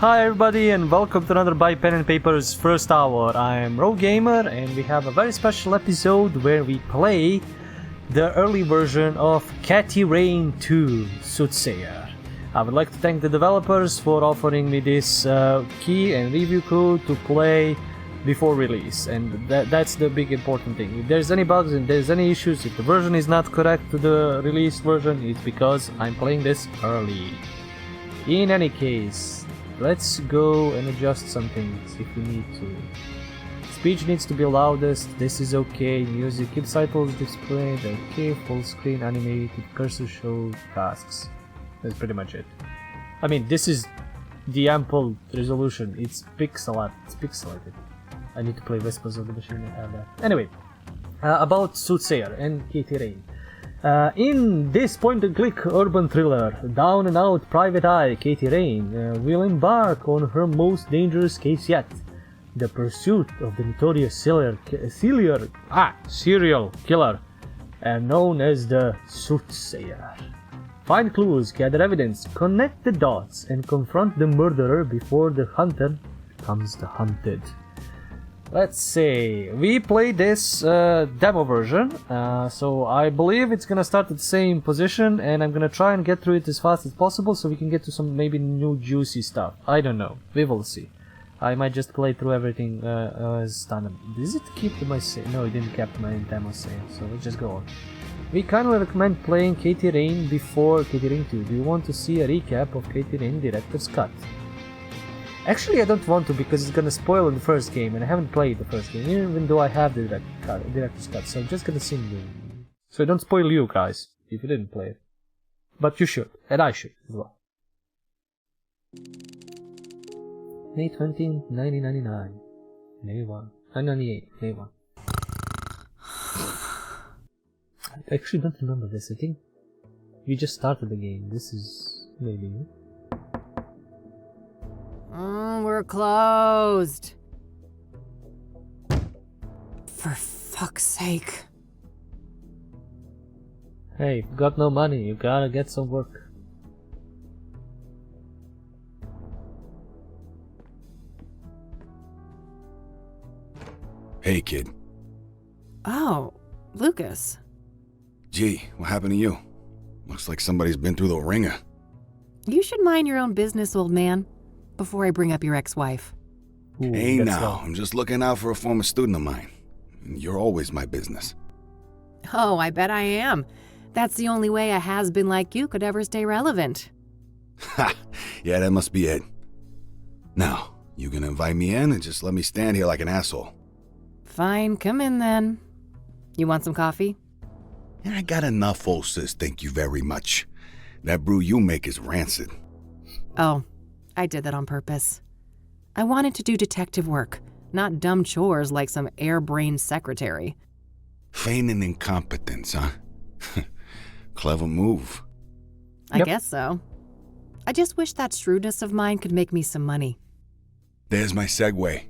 Hi everybody and welcome to another By Pen and Paper's first hour. I'm RoGamer and we have a very special episode where we play the early version of Catty Rain 2 Soothsayer. I would like to thank the developers for offering me this key and review code to play before release, and that's the big important thing. If there's any bugs and there's any issues, if the version is not correct to the release version, it's because I'm playing this early. In any case, let's go and adjust some things if we need to. Speech needs to be loudest, this is okay. Music, keep titles displayed, okay. Full screen animated, cursor show tasks. That's pretty much it. I mean, this is the ample resolution. It's pixelated. I need to play Whispers of the Machine and have that. Anyway, about Soothsayer and Catty Rain. In this point-and-click urban thriller, down-and-out private eye Catty Rain will embark on her most dangerous case yet, the pursuit of the notorious serial killer, known as the Soothsayer. Find clues, gather evidence, connect the dots, and confront the murderer before the hunter becomes the hunted. Let's see, we played this demo version, so I believe it's gonna start at the same position, and I'm gonna try and get through it as fast as possible so we can get to some maybe new juicy stuff. I don't know, we will see. I might just play through everything as standard. Does it keep my save? No, it didn't keep my demo save, so let's just go on. We kindly recommend playing Catty Rain before Catty Rain 2. Do you want to see a recap of Catty Rain Director's Cut? Actually, I don't want to because it's gonna spoil the first game, and I haven't played the first game, even though I have the Director's Cut, so I'm just gonna sing you. So I don't spoil you guys, if you didn't play it. But you should, and I should as well. May 20, 1999. May 1. 1998, May 1. I actually don't remember this, I think we just started the game. This is maybe... we're closed. For fuck's sake. Hey, if you got no money, you gotta get some work. Hey, kid. Oh, Lucas. Gee, what happened to you? Looks like somebody's been through the ringer. You should mind your own business, old man, before I bring up your ex-wife. Ooh, Hey now, I'm just looking out for a former student of mine. You're always my business. Oh, I bet I am. That's the only way a has-been like you could ever stay relevant. Ha! Yeah, that must be it. Now, you gonna invite me in and just let me stand here like an asshole? Fine, come in then. You want some coffee? I got enough, old sis, thank you very much. That brew you make is rancid. Oh, I did that on purpose. I wanted to do detective work, not dumb chores like some airbrained secretary. Feigning incompetence, huh? Clever move. I guess so. I just wish that shrewdness of mine could make me some money. There's my segue.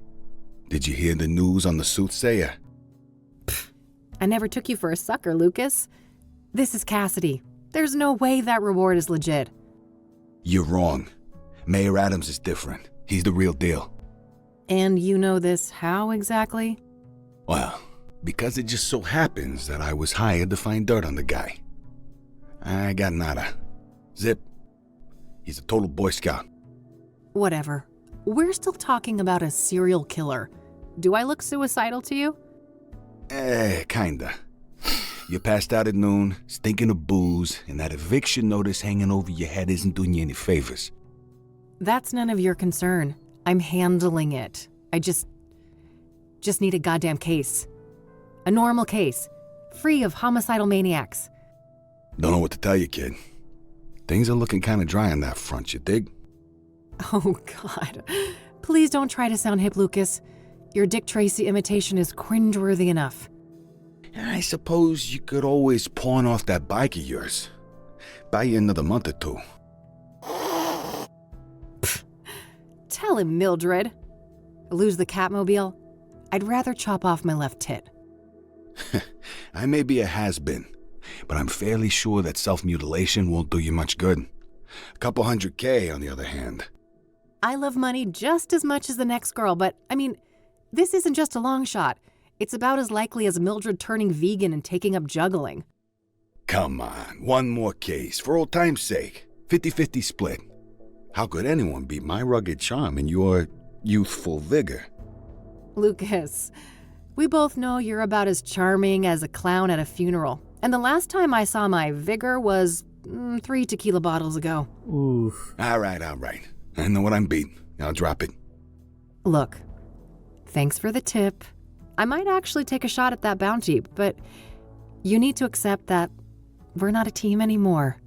Did you hear the news on the Soothsayer? I never took you for a sucker, Lucas. This is Cassidy. There's no way that reward is legit. You're wrong. Mayor Adams is different. He's the real deal. And you know this how exactly? Well, because it just so happens that I was hired to find dirt on the guy. I got nada. Zip. He's a total Boy Scout. Whatever. We're still talking about a serial killer. Do I look suicidal to you? Kinda. You passed out at noon, stinking of booze, and that eviction notice hanging over your head isn't doing you any favors. That's none of your concern. I'm handling it. I just need a goddamn case. A normal case. Free of homicidal maniacs. Don't know what to tell you, kid. Things are looking kinda dry on that front, you dig? Oh, God. Please don't try to sound hip, Lucas. Your Dick Tracy imitation is cringeworthy enough. I suppose you could always pawn off that bike of yours. Buy you another month or two. Tell him, Mildred. Lose the Catmobile? I'd rather chop off my left tit. I may be a has-been, but I'm fairly sure that self-mutilation won't do you much good. A couple $100K, on the other hand. I love money just as much as the next girl, but, I mean, this isn't just a long shot. It's about as likely as Mildred turning vegan and taking up juggling. Come on, one more case, for old time's sake. 50-50 split. How could anyone beat my rugged charm and your youthful vigor? Lucas, we both know you're about as charming as a clown at a funeral. And the last time I saw my vigor was 3 tequila bottles ago. Oof. All right. I know what I'm beating. I'll drop it. Look, thanks for the tip. I might actually take a shot at that bounty, but you need to accept that we're not a team anymore.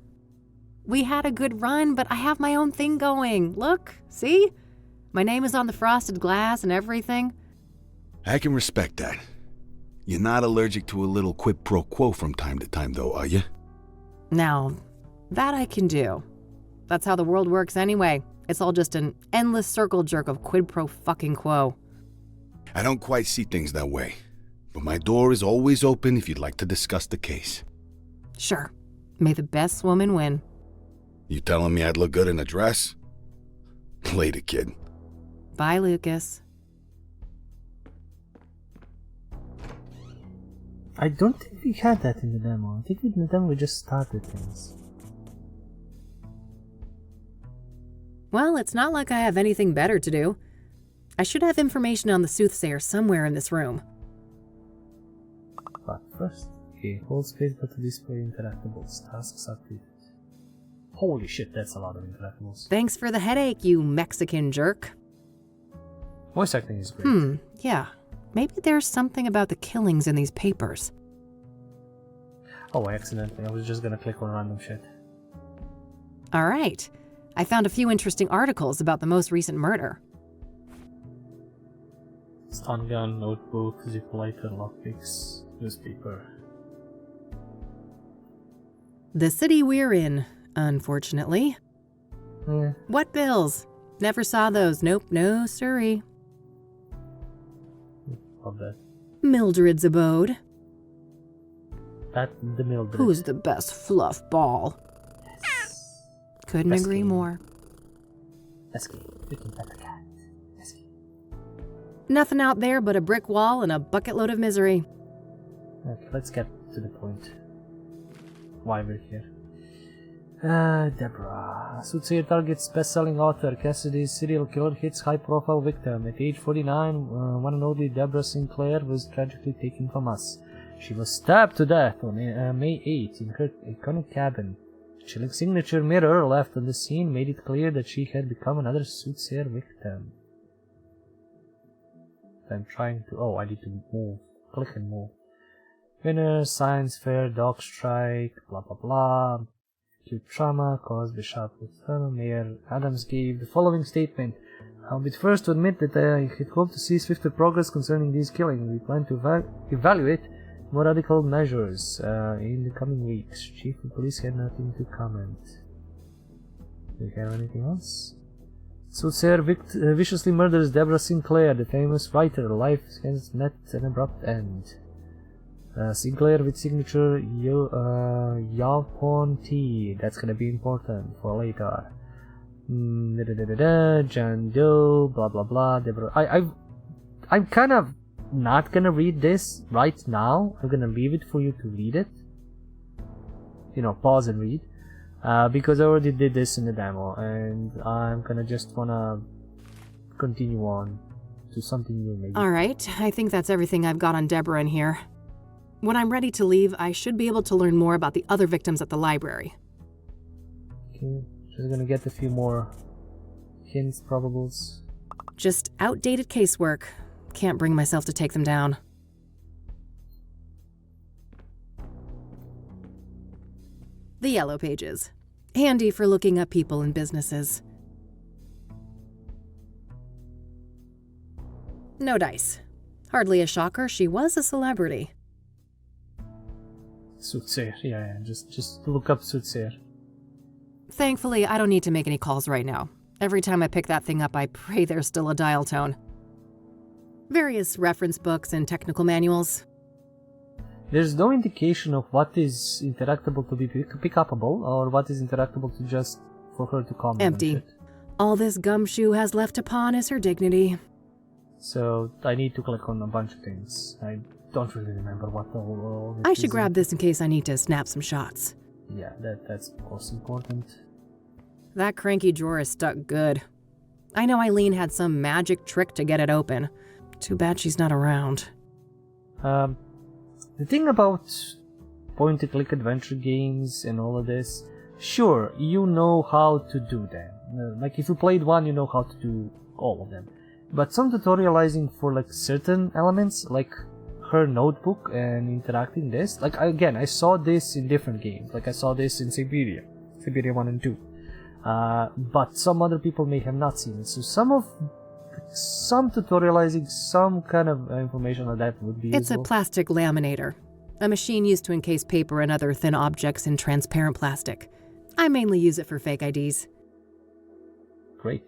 We had a good run, but I have my own thing going. Look, see? My name is on the frosted glass and everything. I can respect that. You're not allergic to a little quid pro quo from time to time, though, are you? Now, that I can do. That's how the world works anyway. It's all just an endless circle jerk of quid pro fucking quo. I don't quite see things that way, but my door is always open if you'd like to discuss the case. Sure. May the best woman win. You telling me I'd look good in a dress? Later, kid. Bye, Lucas. I don't think we had that in the demo. I think in the demo we just started things. Well, it's not like I have anything better to do. I should have information on the Soothsayer somewhere in this room. But first, okay, hold space but to display interactables. Tasks active. Holy shit, that's a lot of interactables. Thanks for the headache, you Mexican jerk. Voice acting is great. Yeah. Maybe there's something about the killings in these papers. Oh, accidentally. I was just gonna click on random shit. All right. I found a few interesting articles about the most recent murder. Stun gun, notebook, zip lighter, lockpicks, newspaper. The city we're in, unfortunately. What bills? Never saw those. Nope, no siree. Love that. Mildred's abode. That the Mildred. Who's the best fluff ball? Yes. Couldn't Best agree game. more. Let's go. We can pet the cat. Let's go. Nothing out there but a brick wall and a bucket load of misery. Okay, let's get to the point. Why we're here. Deborah. Soothsayer targets best-selling author Cassidy's serial killer hits high-profile victim. At age 49, one and only Deborah Sinclair was tragically taken from us. She was stabbed to death on May 8 in her iconic cabin. A chilling signature mirror left on the scene made it clear that she had become another Soothsayer victim. I'm trying to... Oh, I need to move. Click and move. Winner, science fair, dog strike, blah blah blah. Acute trauma caused by shot with Mayor Adams gave the following statement. I'll be the first to admit that I had hoped to see swifter progress concerning these killings. We plan to evaluate more radical measures in the coming weeks. Chief of Police had nothing to comment. Do you have anything else? Soothsayer viciously murders Deborah Sinclair, the famous writer. Life has met an abrupt end. Sinclair with signature Yalpon T. That's gonna be important for later. John Doe, blah blah blah. Deborah. I'm kind of not gonna read this right now. I'm gonna leave it for you to read it. You know, pause and read. Because I already did this in the demo, and I'm gonna just wanna continue on to something new maybe. Alright, I think that's everything I've got on Deborah in here. When I'm ready to leave, I should be able to learn more about the other victims at the library. Okay, just gonna get a few more hints, probables. Just outdated casework. Can't bring myself to take them down. The yellow pages. Handy for looking up people and businesses. No dice. Hardly a shocker, she was a celebrity. Soothsayer, yeah, just look up Soothsayer. Thankfully, I don't need to make any calls right now. Every time I pick that thing up, I pray there's still a dial tone. Various reference books and technical manuals. There's no indication of what is interactable to be pick-upable, or what is interactable to just for her to comment. Empty. All this gumshoe has left to pawn is her dignity. So I need to click on a bunch of things. I don't really remember what all I should grab this in case I need to snap some shots. Yeah, that's most important. That cranky drawer is stuck good. I know Eileen had some magic trick to get it open. Too bad she's not around. The thing about point-and-click adventure games and all of this, sure, you know how to do them. Like if you played one, you know how to do all of them. But some tutorializing for like certain elements, like her notebook and interacting this, like again, I saw this in different games. Like I saw this in Siberia 1 and 2. But some other people may have not seen it. So some tutorializing, some kind of information like that would be It's useful. a plastic laminator, a machine used to encase paper and other thin objects in transparent plastic. I mainly use it for fake IDs. Great.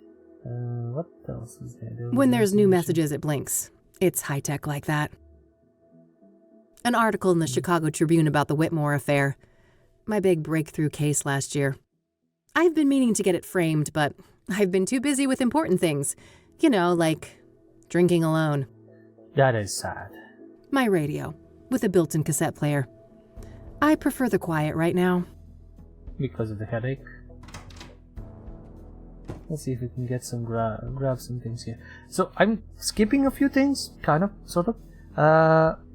What else is there? When there's new messages, it blinks. It's high-tech like that. An article in the Chicago Tribune about the Whitmore affair. My big breakthrough case last year. I've been meaning to get it framed, but I've been too busy with important things. You know, like drinking alone. That is sad. My radio, with a built-in cassette player. I prefer the quiet right now. Because of the headache. Let's see if we can get some grab some things here. So I'm skipping a few things, kind of, sort of,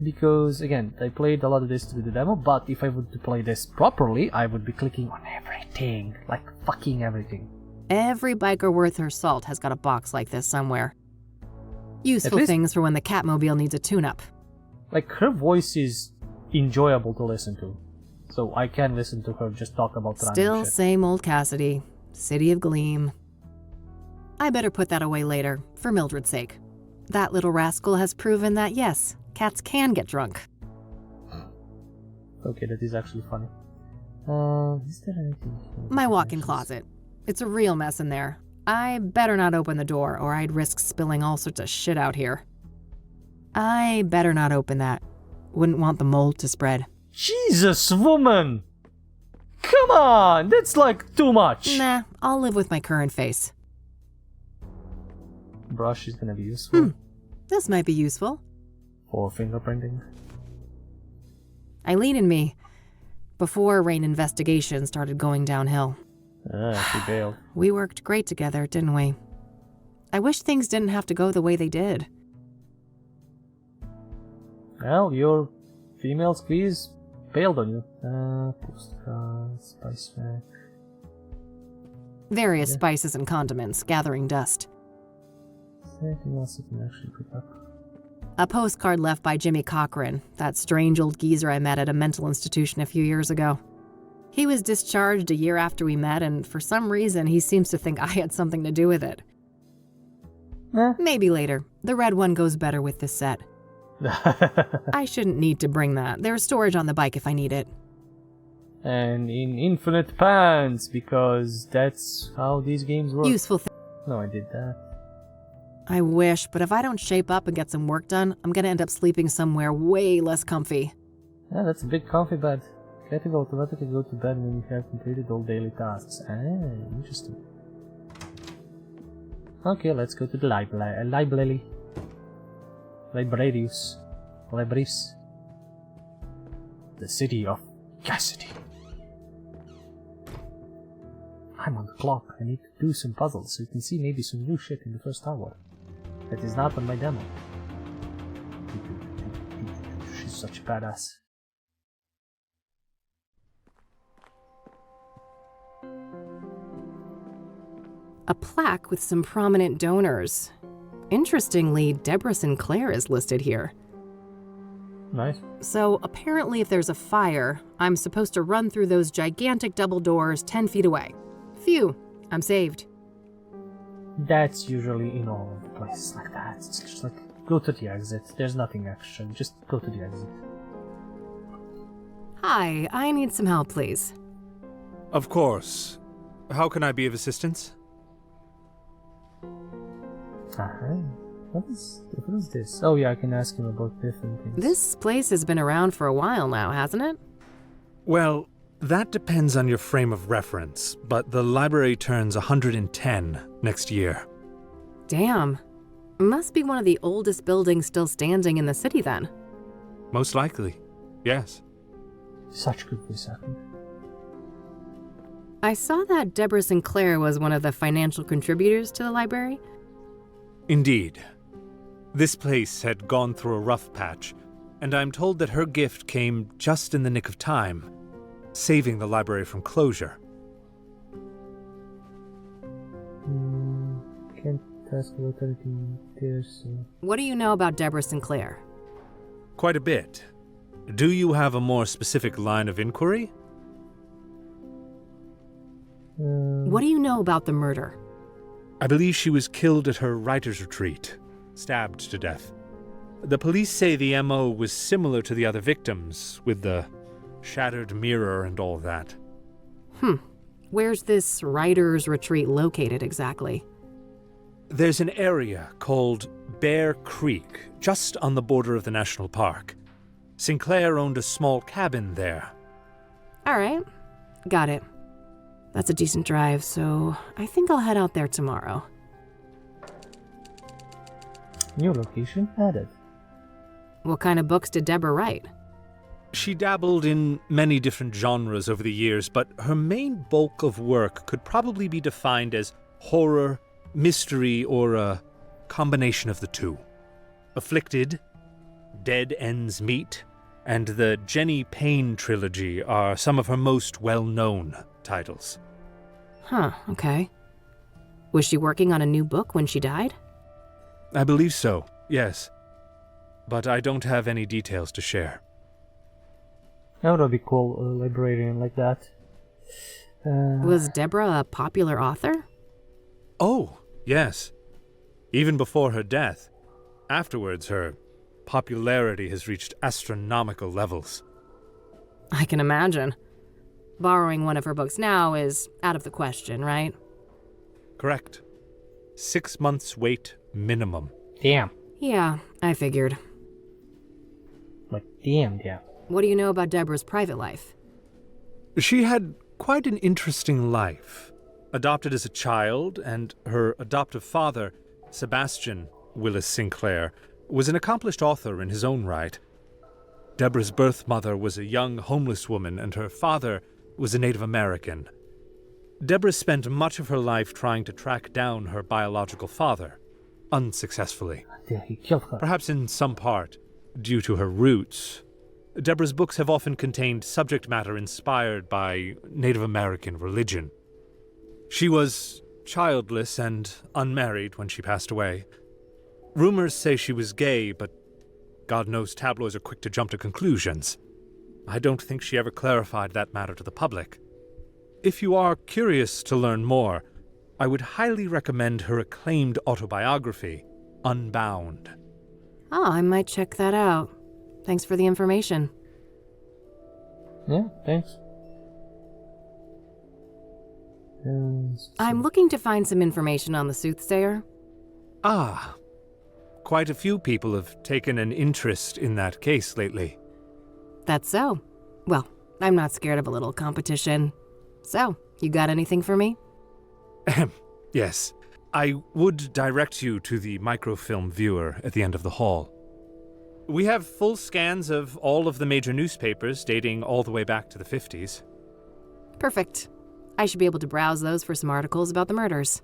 because again, I played a lot of this to do the demo. But if I were to play this properly, I would be clicking on everything, like fucking everything. Every biker worth her salt has got a box like this somewhere. Useful least- things for when the Catmobile needs a tune-up. Like her voice is enjoyable to listen to, so I can listen to her just talk about random Still shit. same old Cassidy, City of Gleam. I better put that away later, for Mildred's sake. That little rascal has proven that yes, cats can get drunk. Okay, that is actually funny. Is there anything here? My walk-in closet. It's a real mess in there. I better not open the door or I'd risk spilling all sorts of shit out here. I better not open that. Wouldn't want the mold to spread. Jesus, woman! Come on, that's like too much. Nah, I'll live with my current face. Brush is gonna be useful This might be useful. for fingerprinting. Eileen and me. Before Rain investigation started going downhill. She bailed. We worked great together, didn't we? I wish things didn't have to go the way they did. Well, your female squeeze bailed on you. Postcards, spice rack. Various Yeah. spices and condiments gathering dust. Is there anything else you can actually pick up? A postcard left by Jimmy Cochran, that strange old geezer I met at a mental institution a few years ago. He was discharged a year after we met, and for some reason he seems to think I had something to do with it. Maybe later. The red one goes better with this set. I shouldn't need to bring that. There's storage on the bike if I need it. And in infinite pants, because that's how these games work. Useful No, I did that. I wish, but if I don't shape up and get some work done, I'm gonna end up sleeping somewhere way less comfy. Yeah, that's a big comfy bed. Get to automatically go to bed when you have completed all daily tasks. Interesting. Okay, let's go to the library. Librarius. Libris. The city of Cassidy. I'm on the clock. I need to do some puzzles so you can see maybe some new shit in the first hour. That is not on my demo. She's such a badass. A plaque with some prominent donors. Interestingly, Deborah Sinclair is listed here. Nice. So apparently if there's a fire, I'm supposed to run through those gigantic double doors 10 feet away. Phew, I'm saved. That's usually in all places like that. It's just like, go to the exit. There's nothing extra. Just go to the exit. Hi, I need some help, please. Of course. How can I be of assistance? What is this? Oh yeah, I can ask him about different things. This place has been around for a while now, hasn't it? Well, That depends on your frame of reference, but the library turns 110 next year. Damn. Must be one of the oldest buildings still standing in the city then. Most likely, yes. Such good reception. I saw that Deborah Sinclair was one of the financial contributors to the library. Indeed. This place had gone through a rough patch, and I'm told that her gift came just in the nick of time, saving the library from closure. Can't test what anything there's. What do you know about Deborah Sinclair? Quite a bit. Do you have a more specific line of inquiry? What do you know about the murder? I believe she was killed at her writer's retreat, stabbed to death. The police say the MO was similar to the other victims, with the shattered mirror and all that. Where's this writer's retreat located exactly? There's an area called Bear Creek, just on the border of the national park. Sinclair owned a small cabin there. All right, got it. That's a decent drive, so I think I'll head out there tomorrow. New location added. What kind of books did Deborah write? She dabbled in many different genres over the years, but her main bulk of work could probably be defined as horror, mystery, or a combination of the two. Afflicted, Dead Ends Meet, and the Jenny Payne trilogy are some of her most well-known titles. Huh, okay. Was she working on a new book when she died? I believe so, yes. But I don't have any details to share. That would be cool, a librarian like that. Was Deborah a popular author? Oh, yes. Even before her death. Afterwards, her popularity has reached astronomical levels. I can imagine. Borrowing one of her books now is out of the question, right? Correct. 6 months wait minimum. Damn. Yeah, I figured. Like, damn. What do you know about Deborah's private life? She had quite an interesting life. Adopted as a child, and her adoptive father, Sebastian Willis Sinclair, was an accomplished author in his own right. Deborah's birth mother was a young homeless woman, and her father was a Native American. Deborah spent much of her life trying to track down her biological father, unsuccessfully. Yeah, he killed her. Perhaps in some part due to her roots. Deborah's books have often contained subject matter inspired by Native American religion. She was childless and unmarried when she passed away. Rumors say she was gay, but God knows tabloids are quick to jump to conclusions. I don't think she ever clarified that matter to the public. If you are curious to learn more, I would highly recommend her acclaimed autobiography, Unbound. Oh, I might check that out. Thanks for the information. Yeah, thanks. I'm looking to find some information on the Soothsayer. Ah, quite a few people have taken an interest in that case lately. That's so. Well, I'm not scared of a little competition. So, you got anything for me? Yes, I would direct you to the microfilm viewer at the end of the hall. We have full scans of all of the major newspapers dating all the way back to the 50s. Perfect. I should be able to browse those for some articles about the murders.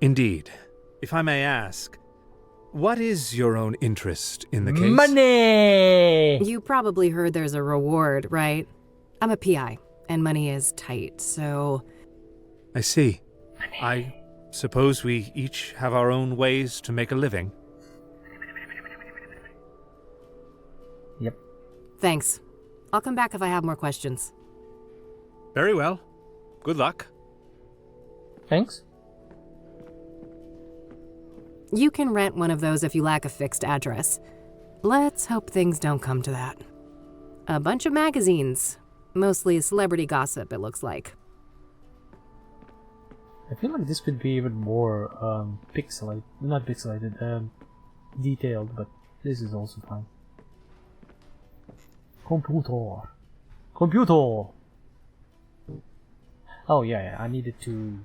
Indeed. If I may ask, what is your own interest in the case? Money! You probably heard there's a reward, right? I'm a PI, and money is tight, so... I see. I suppose we each have our own ways to make a living. Yep. Thanks. I'll come back if I have more questions. Very well. Good luck. Thanks. You can rent one of those if you lack a fixed address. Let's hope things don't come to that. A bunch of magazines. Mostly celebrity gossip, it looks like. I feel like this could be even more pixelated, not pixelated, detailed, but this is also fine. Computer. Oh yeah, I needed to...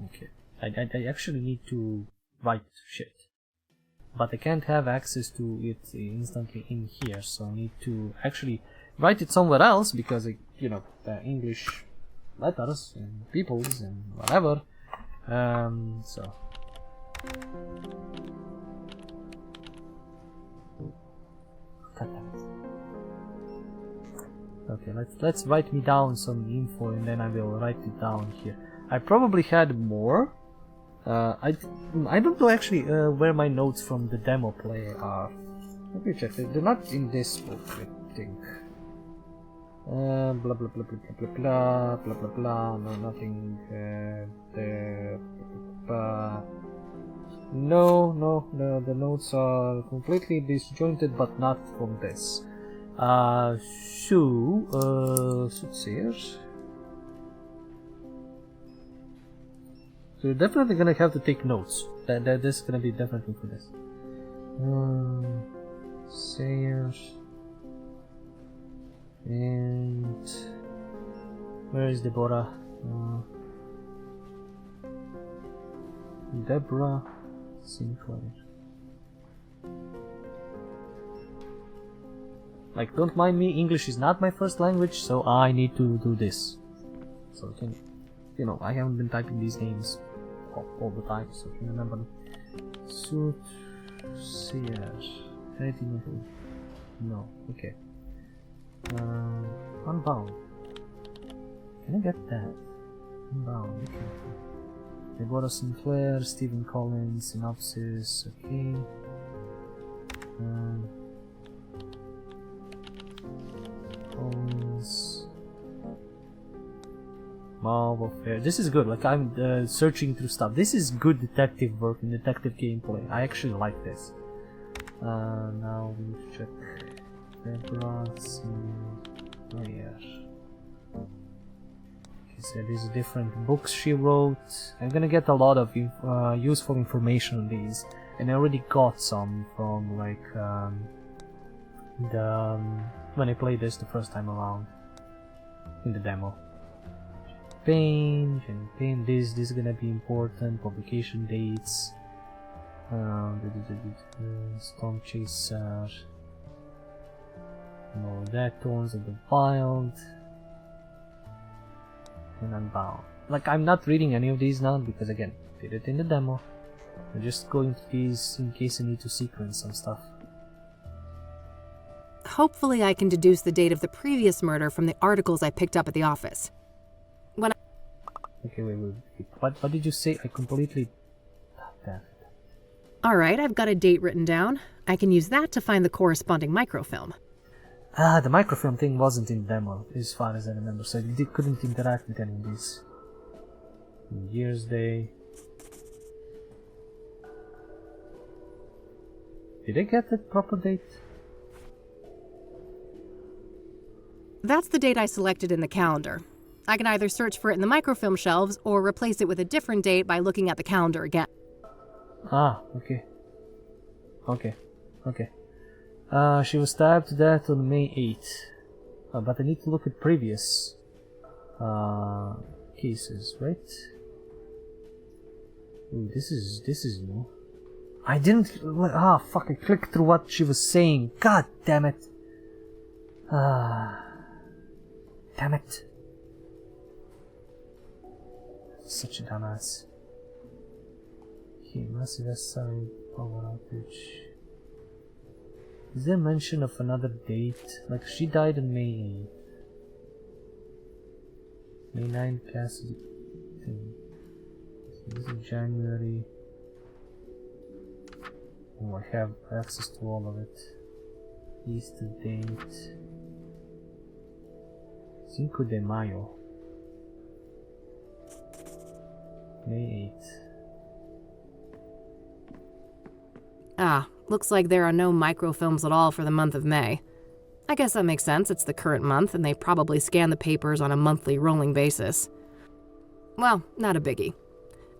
Okay, I actually need to write shit. But I can't have access to it instantly in here, so I need to actually write it somewhere else, because, the English letters and peoples and whatever. So... God damn it. Okay, let's write me down some info, and then I will write it down here. I probably had more. I don't know actually where my notes from the demo play are. Let me check. They're not in this book, I think. Blah blah blah blah blah blah blah blah blah blah. No, nothing there. No, the notes are completely disjointed, but not from this. Soothsayers. So you're definitely gonna have to take notes. This is gonna be definitely for this. Sayers. And where is Deborah? Deborah Sinclair. Like, don't mind me, English is not my first language, so I need to do this. So can I haven't been typing these names all the time, so can you remember them? Soothsayer. No, okay. Unbound. Can I get that? Unbound, okay. Deborah Sinclair, Stephen Collins, synopsis, okay. Collins. Marvel Fair. This is good. Like, I'm searching through stuff. This is good detective work and detective gameplay. I actually like this. Now we need to check. Deborah Sinclair. Okay, so there's different books she wrote. I'm gonna get a lot of useful information on these, and I already got some from when I played this the first time around in the demo. Pain, this is gonna be important. Publication dates. Storm Chaser. No, that Thorns of the Wild. And Unbound. Like, I'm not reading any of these now because, again, did it in the demo. I'm just going to these in case I need to sequence some stuff. Hopefully I can deduce the date of the previous murder from the articles I picked up at the office. Okay, wait. What did you say? I completely... Damn. Alright, I've got a date written down. I can use that to find the corresponding microfilm. The microfilm thing wasn't in demo, as far as I remember, so I couldn't interact with any of these. New Year's Day. Did I get the proper date? That's the date I selected in the calendar. I can either search for it in the microfilm shelves or replace it with a different date by looking at the calendar again. Ah, okay. Okay. She was stabbed to death on May 8th. But I need to look at previous cases, right? Ooh, this is new. I didn't... fuck, I clicked through what she was saying. God damn it. Damn it. Such a dumbass. Okay, massive SI power outage. Is there mention of another date? Like, she died on May 8th. May 9th Cassidy thing. So this is January. Oh, I have access to all of it. Easter date. Cinco de Mayo. May 8th. Looks like there are no microfilms at all for the month of May. I guess that makes sense, it's the current month, and they probably scan the papers on a monthly rolling basis. Well, not a biggie.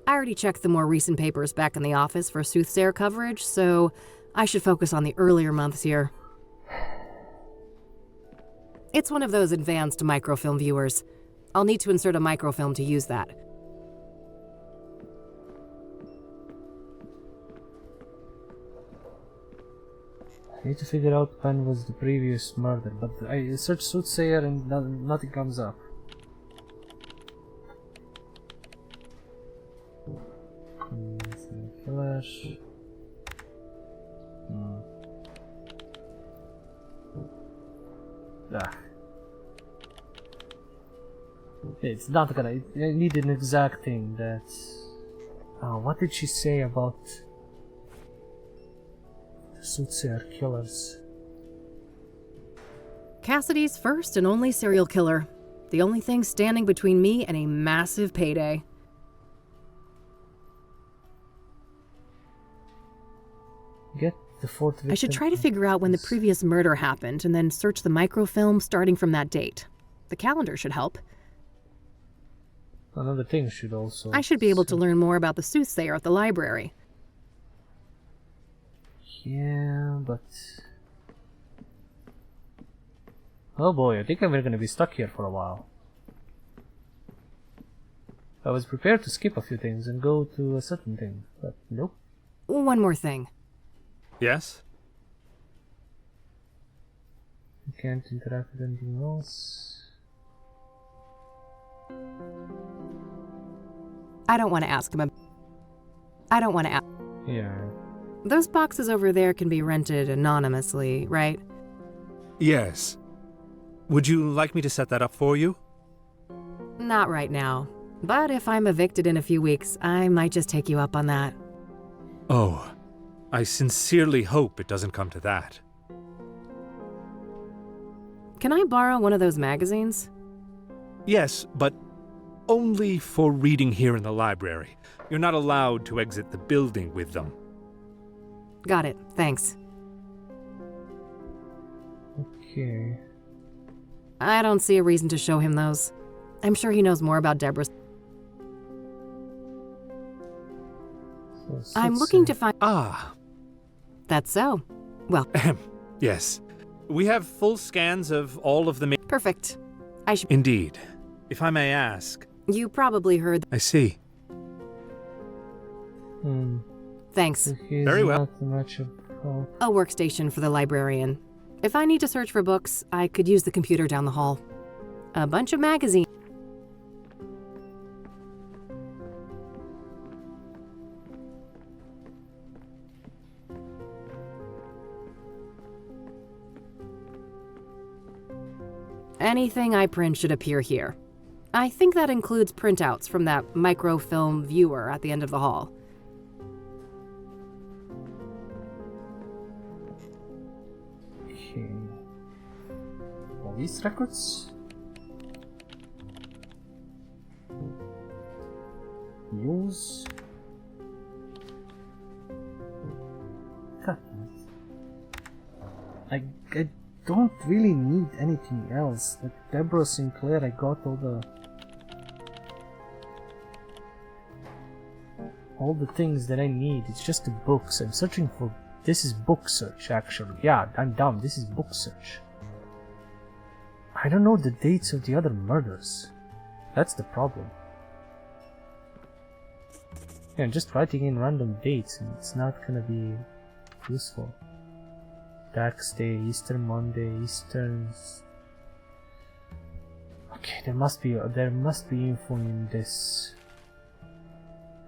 I already checked the more recent papers back in the office for Soothsayer coverage, so I should focus on the earlier months here. It's one of those advanced microfilm viewers. I'll need to insert a microfilm to use that. I need to figure out when was the previous murder, but I search Soothsayer and nothing comes up. Flash. Ah. It's not gonna. I need an exact thing that. Oh, what did she say about the Soothsayer killers? Cassidy's first and only serial killer. The only thing standing between me and a massive payday. Get the fourth victim. I should try to figure out when the previous murder happened and then search the microfilm starting from that date. The calendar should help. Another thing should also. I should be able to learn more about the Soothsayer at the library. Yeah, but. Oh boy, I think we're gonna be stuck here for a while. I was prepared to skip a few things and go to a certain thing, but nope. One more thing. Yes? You can't interact with anything else. I don't want to ask him. I don't want to ask. Yeah. Those boxes over there can be rented anonymously, right? Yes. Would you like me to set that up for you? Not right now. But if I'm evicted in a few weeks, I might just take you up on that. Oh, I sincerely hope it doesn't come to that. Can I borrow one of those magazines? Yes, but only for reading here in the library. You're not allowed to exit the building with them. Got it, thanks. Okay. I don't see a reason to show him those. I'm sure he knows more about Deborah's. So I'm looking to find. Ah. That's so. Well, Yes. We have full scans of all of the perfect. I should. Indeed. If I may ask. You probably heard. I see. Thanks. Very well. Not much of help. A workstation for the librarian. If I need to search for books, I could use the computer down the hall. A bunch of magazines. Anything I print should appear here. I think that includes printouts from that microfilm viewer at the end of the hall. Okay. Police records? News? God. I don't really need anything else. Like Deborah Sinclair, I got all the things that I need. It's just the books. I'm searching for. This is book search, actually. Yeah, I'm dumb. This is book search. I don't know the dates of the other murders. That's the problem. Yeah, I'm just writing in random dates, and it's not gonna be useful. Tax day, Easter Monday, Easter's. Okay, there must be info in this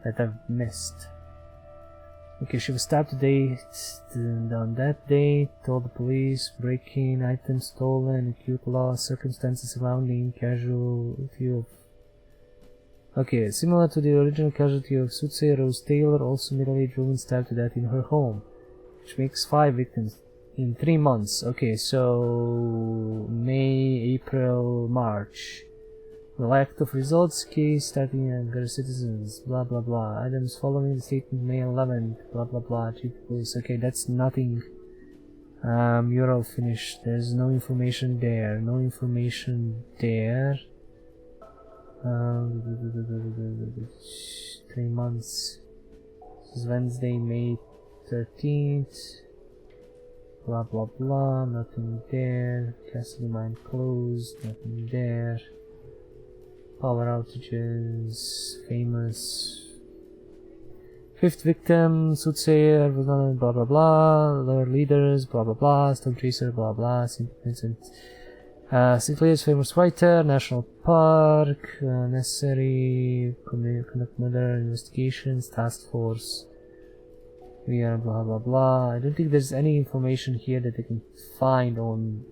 that I've missed. Okay, she was stabbed today, and on that day, told the police, break-in, items stolen, acute loss, circumstances surrounding casualty of... Okay, similar to the original casualty of Soothsayer, Rose Taylor, also middle-aged woman stabbed to death in her home, which makes 5 victims in 3 months. Okay, so May, April, March. The act of results case starting younger citizens, blah blah blah. Items following the statement May 11th, blah blah blah. Chief of police. Okay, that's nothing. You're all finished. There's no information there. No information there. 3 months. This is Wednesday, May 13th. Blah blah blah, nothing there. Castle mine closed, nothing there. Power outages, famous. Fifth victim, Soothsayer, blah blah blah, lower leaders, blah blah blah, Stone Tracer, blah blah, St. Vincent. Sinclair's famous writer, National Park, necessary, conduct murder investigations, task force. We are blah blah blah. I don't think there's any information here that I can find on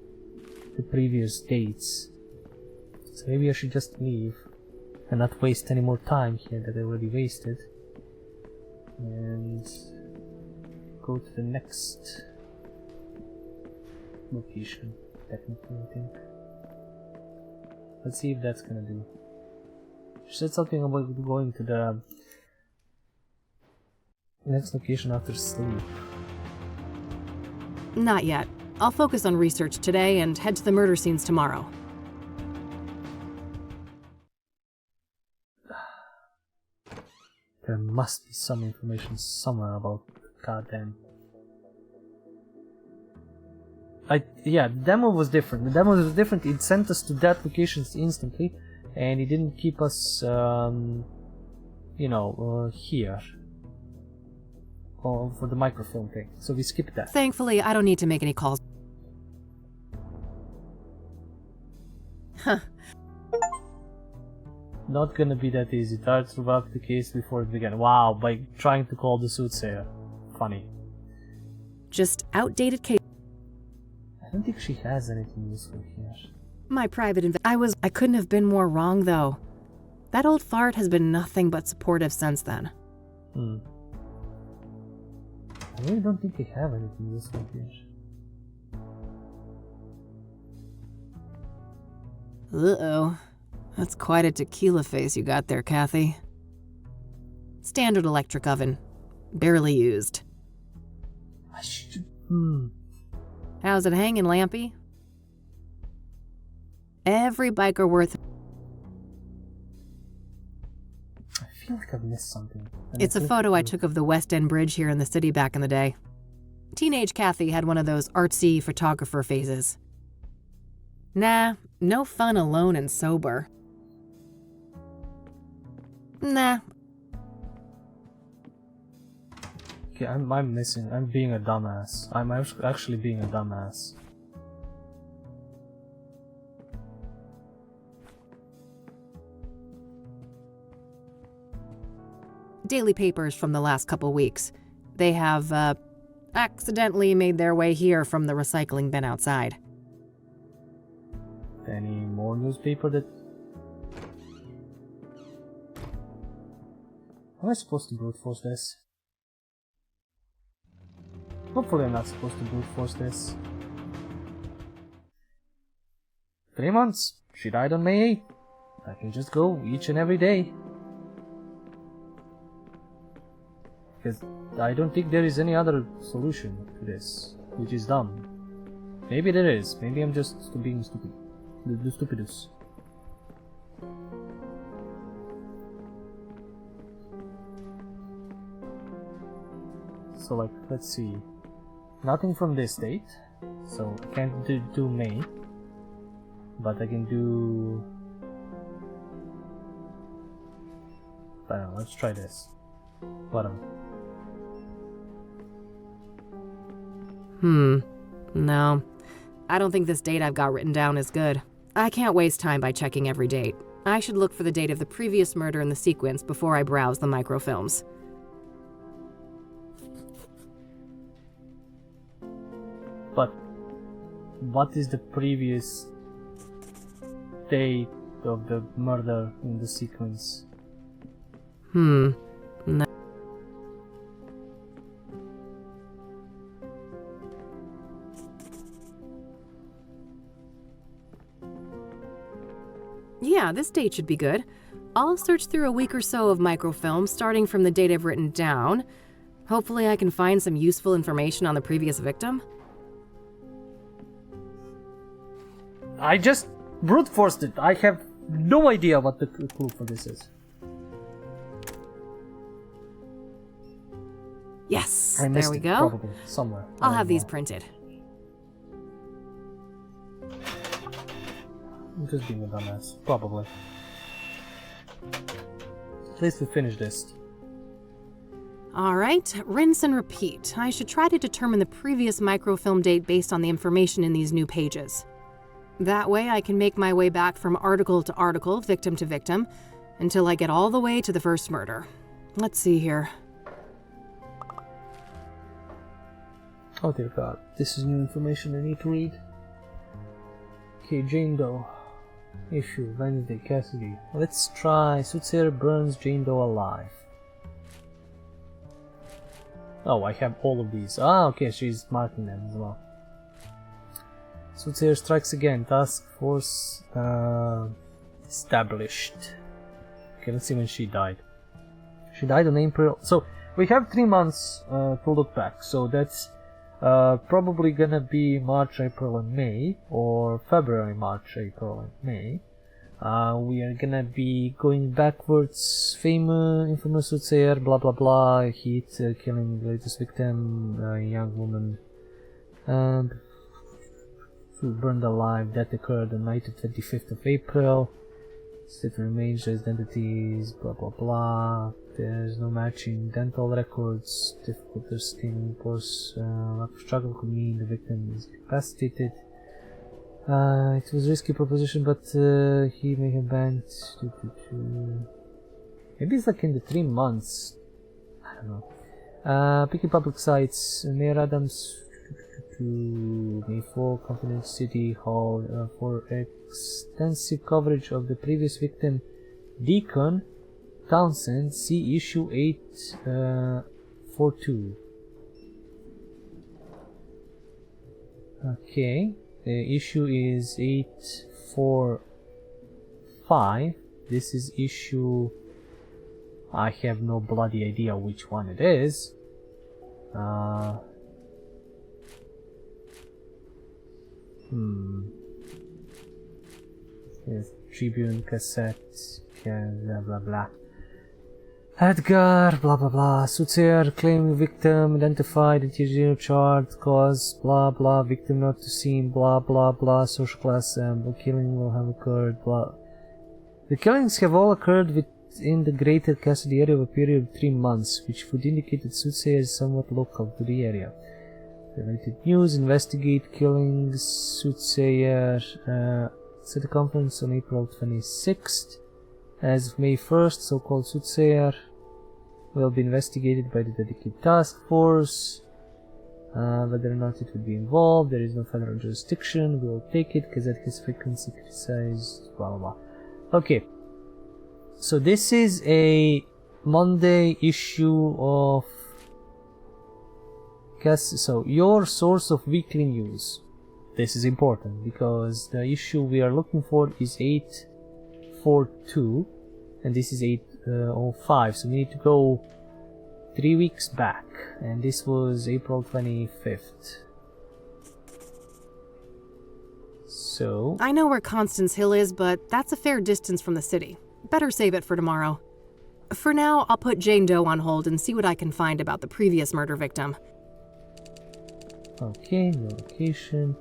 the previous dates. So maybe I should just leave and not waste any more time here that I already wasted. And go to the next location, technically, I think. Let's see if that's gonna do. She said something about going to the next location after sleep. Not yet. I'll focus on research today and head to the murder scenes tomorrow. There must be some information somewhere about goddamn. Yeah, the demo was different. The demo was different. It sent us to that location instantly, and it didn't keep us, here. For the microfilm thing. So we skipped that. Thankfully, I don't need to make any calls. Huh. Not gonna be that easy. Try to survive the case before it began. Wow, by trying to call the Soothsayer. Funny. Just outdated case. I don't think she has anything useful here. My private I couldn't have been more wrong, though. That old fart has been nothing but supportive since then. I really don't think they have anything useful here. Uh-oh. That's quite a tequila face you got there, Kathy. Standard electric oven. Barely used. I should... How's it hanging, Lampy? Every biker worth... I feel like I've missed something. It's a photo I took of the West End Bridge here in the city back in the day. Teenage Kathy had one of those artsy photographer phases. Nah, no fun alone and sober. Nah. Okay, I'm missing. I'm being a dumbass. I'm actually being a dumbass. Daily papers from the last couple weeks. They have, accidentally made their way here from the recycling bin outside. Any more newspaper that... Am I supposed to brute force this? Hopefully I'm not supposed to brute force this. 3 months. She died on May 8th. I can just go each and every day. Because I don't think there is any other solution to this, which is dumb. Maybe there is. Maybe I'm just being stupid. The stupidus. So like, let's see. Nothing from this date. So I can't do May. But I can do... I don't know, let's try this. Bottom. No. I don't think this date I've got written down is good. I can't waste time by checking every date. I should look for the date of the previous murder in the sequence before I browse the microfilms. But what is the previous date of the murder in the sequence? No. Yeah, this date should be good. I'll search through a week or so of microfilms starting from the date I've written down. Hopefully I can find some useful information on the previous victim. I just brute forced it. I have no idea what the clue for this is. Yes, I missed there we it, go. probably somewhere. I'll have these printed. I'm just being a dumbass. Probably. At least we finished this. Alright, rinse and repeat. I should try to determine the previous microfilm date based on the information in these new pages. That way I can make my way back from article to article, victim to victim, until I get all the way to the first murder. Let's see here. Oh dear god, this is new information I need to read. Okay, Jane Doe. Issue, Wednesday, Cassidy. Let's try Soothsayer burns Jane Doe alive. Oh, I have all of these. Ah, okay, she's marking them as well. Soothsayer strikes again. Task force established. Okay, let's see when she died. She died on April. So we have 3 months to look back. So that's probably gonna be March, April, and May, or February, March, April, and May. We are gonna be going backwards. Infamous Soothsayer, blah blah blah. Hit, killing latest victim, a young woman, and burned alive. That occurred on night of 25th of April. State remains identities, blah blah blah. There's no matching dental records. Difficult testing reports. Lack of struggle could mean the victim is incapacitated. It was a risky proposition, but he may have banked. Maybe it's like in the 3 months. I don't know. Picky public sites. Mayor Adams to May 4, Confidence City Hall for extensive coverage of the previous victim, Deacon Townsend. See issue 842. Okay. The issue is 845. This is issue... I have no bloody idea which one it is. Here's Tribune, cassette, blah blah blah. Edgar, blah blah blah. Soothsayer, claiming victim, identified, interior chart, cause, blah blah, victim not to seem, blah blah blah, social class, the killing will have occurred, blah. The killings have all occurred within the greater Cassidy area of a period of 3 months, which would indicate that Soothsayer is somewhat local to the area. Related news, investigate killings, Soothsayer, set a conference on April 26th. As of May 1st, so-called Soothsayer will be investigated by the dedicated task force. Whether or not it would be involved, there is no federal jurisdiction. We will take it because that has frequency criticized, blah blah blah. Okay, so this is a Monday issue of so your source of weekly news. This is important because the issue we are looking for is 842 and this is 805, so we need to go 3 weeks back, and this was April 25th. So I know where Constance Hill is, but that's a fair distance from the city. Better save it for tomorrow. For now, I'll put Jane Doe on hold and see what I can find about the previous murder victim. Okay, no location.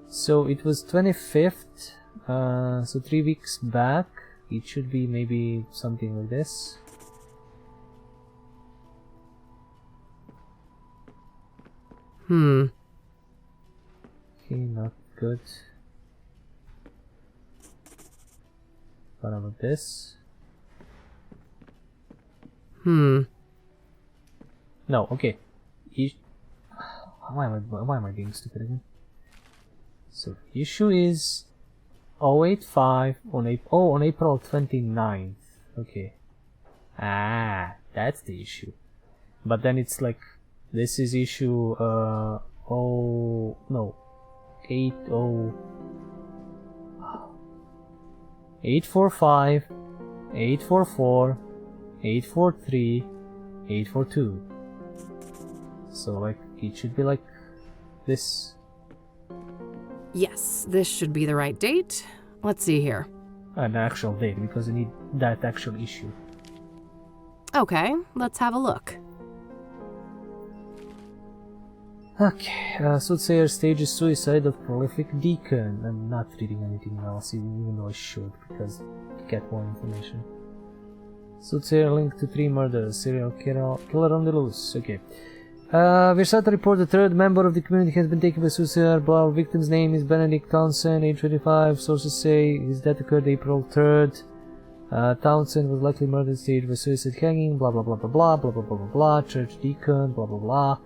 So it was 25th, so 3 weeks back. It should be maybe something like this. Okay, not good. What about this? No, okay. Why am I being stupid again? So issue is 085 on April 29th. Okay. That's the issue. But then it's like this is issue 845, 844, 843, 842. So like it should be like this. Yes, this should be the right date. Let's see here. An actual date, because I need that actual issue. Okay, let's have a look. Okay, Soothsayer stages suicide of prolific deacon. I'm not reading anything else, even though I should, because to get more information. Soothsayer linked to 3 murders, serial killer on the loose. Okay. We're sad to report the 3rd member of the community has been taken by Soothsayer. Our victim's name is Benedict Townsend, age 25. Sources say his death occurred April 3rd. Townsend was likely murdered staged by suicide hanging, blah blah blah blah blah blah blah blah blah blah, church deacon, blah blah blah.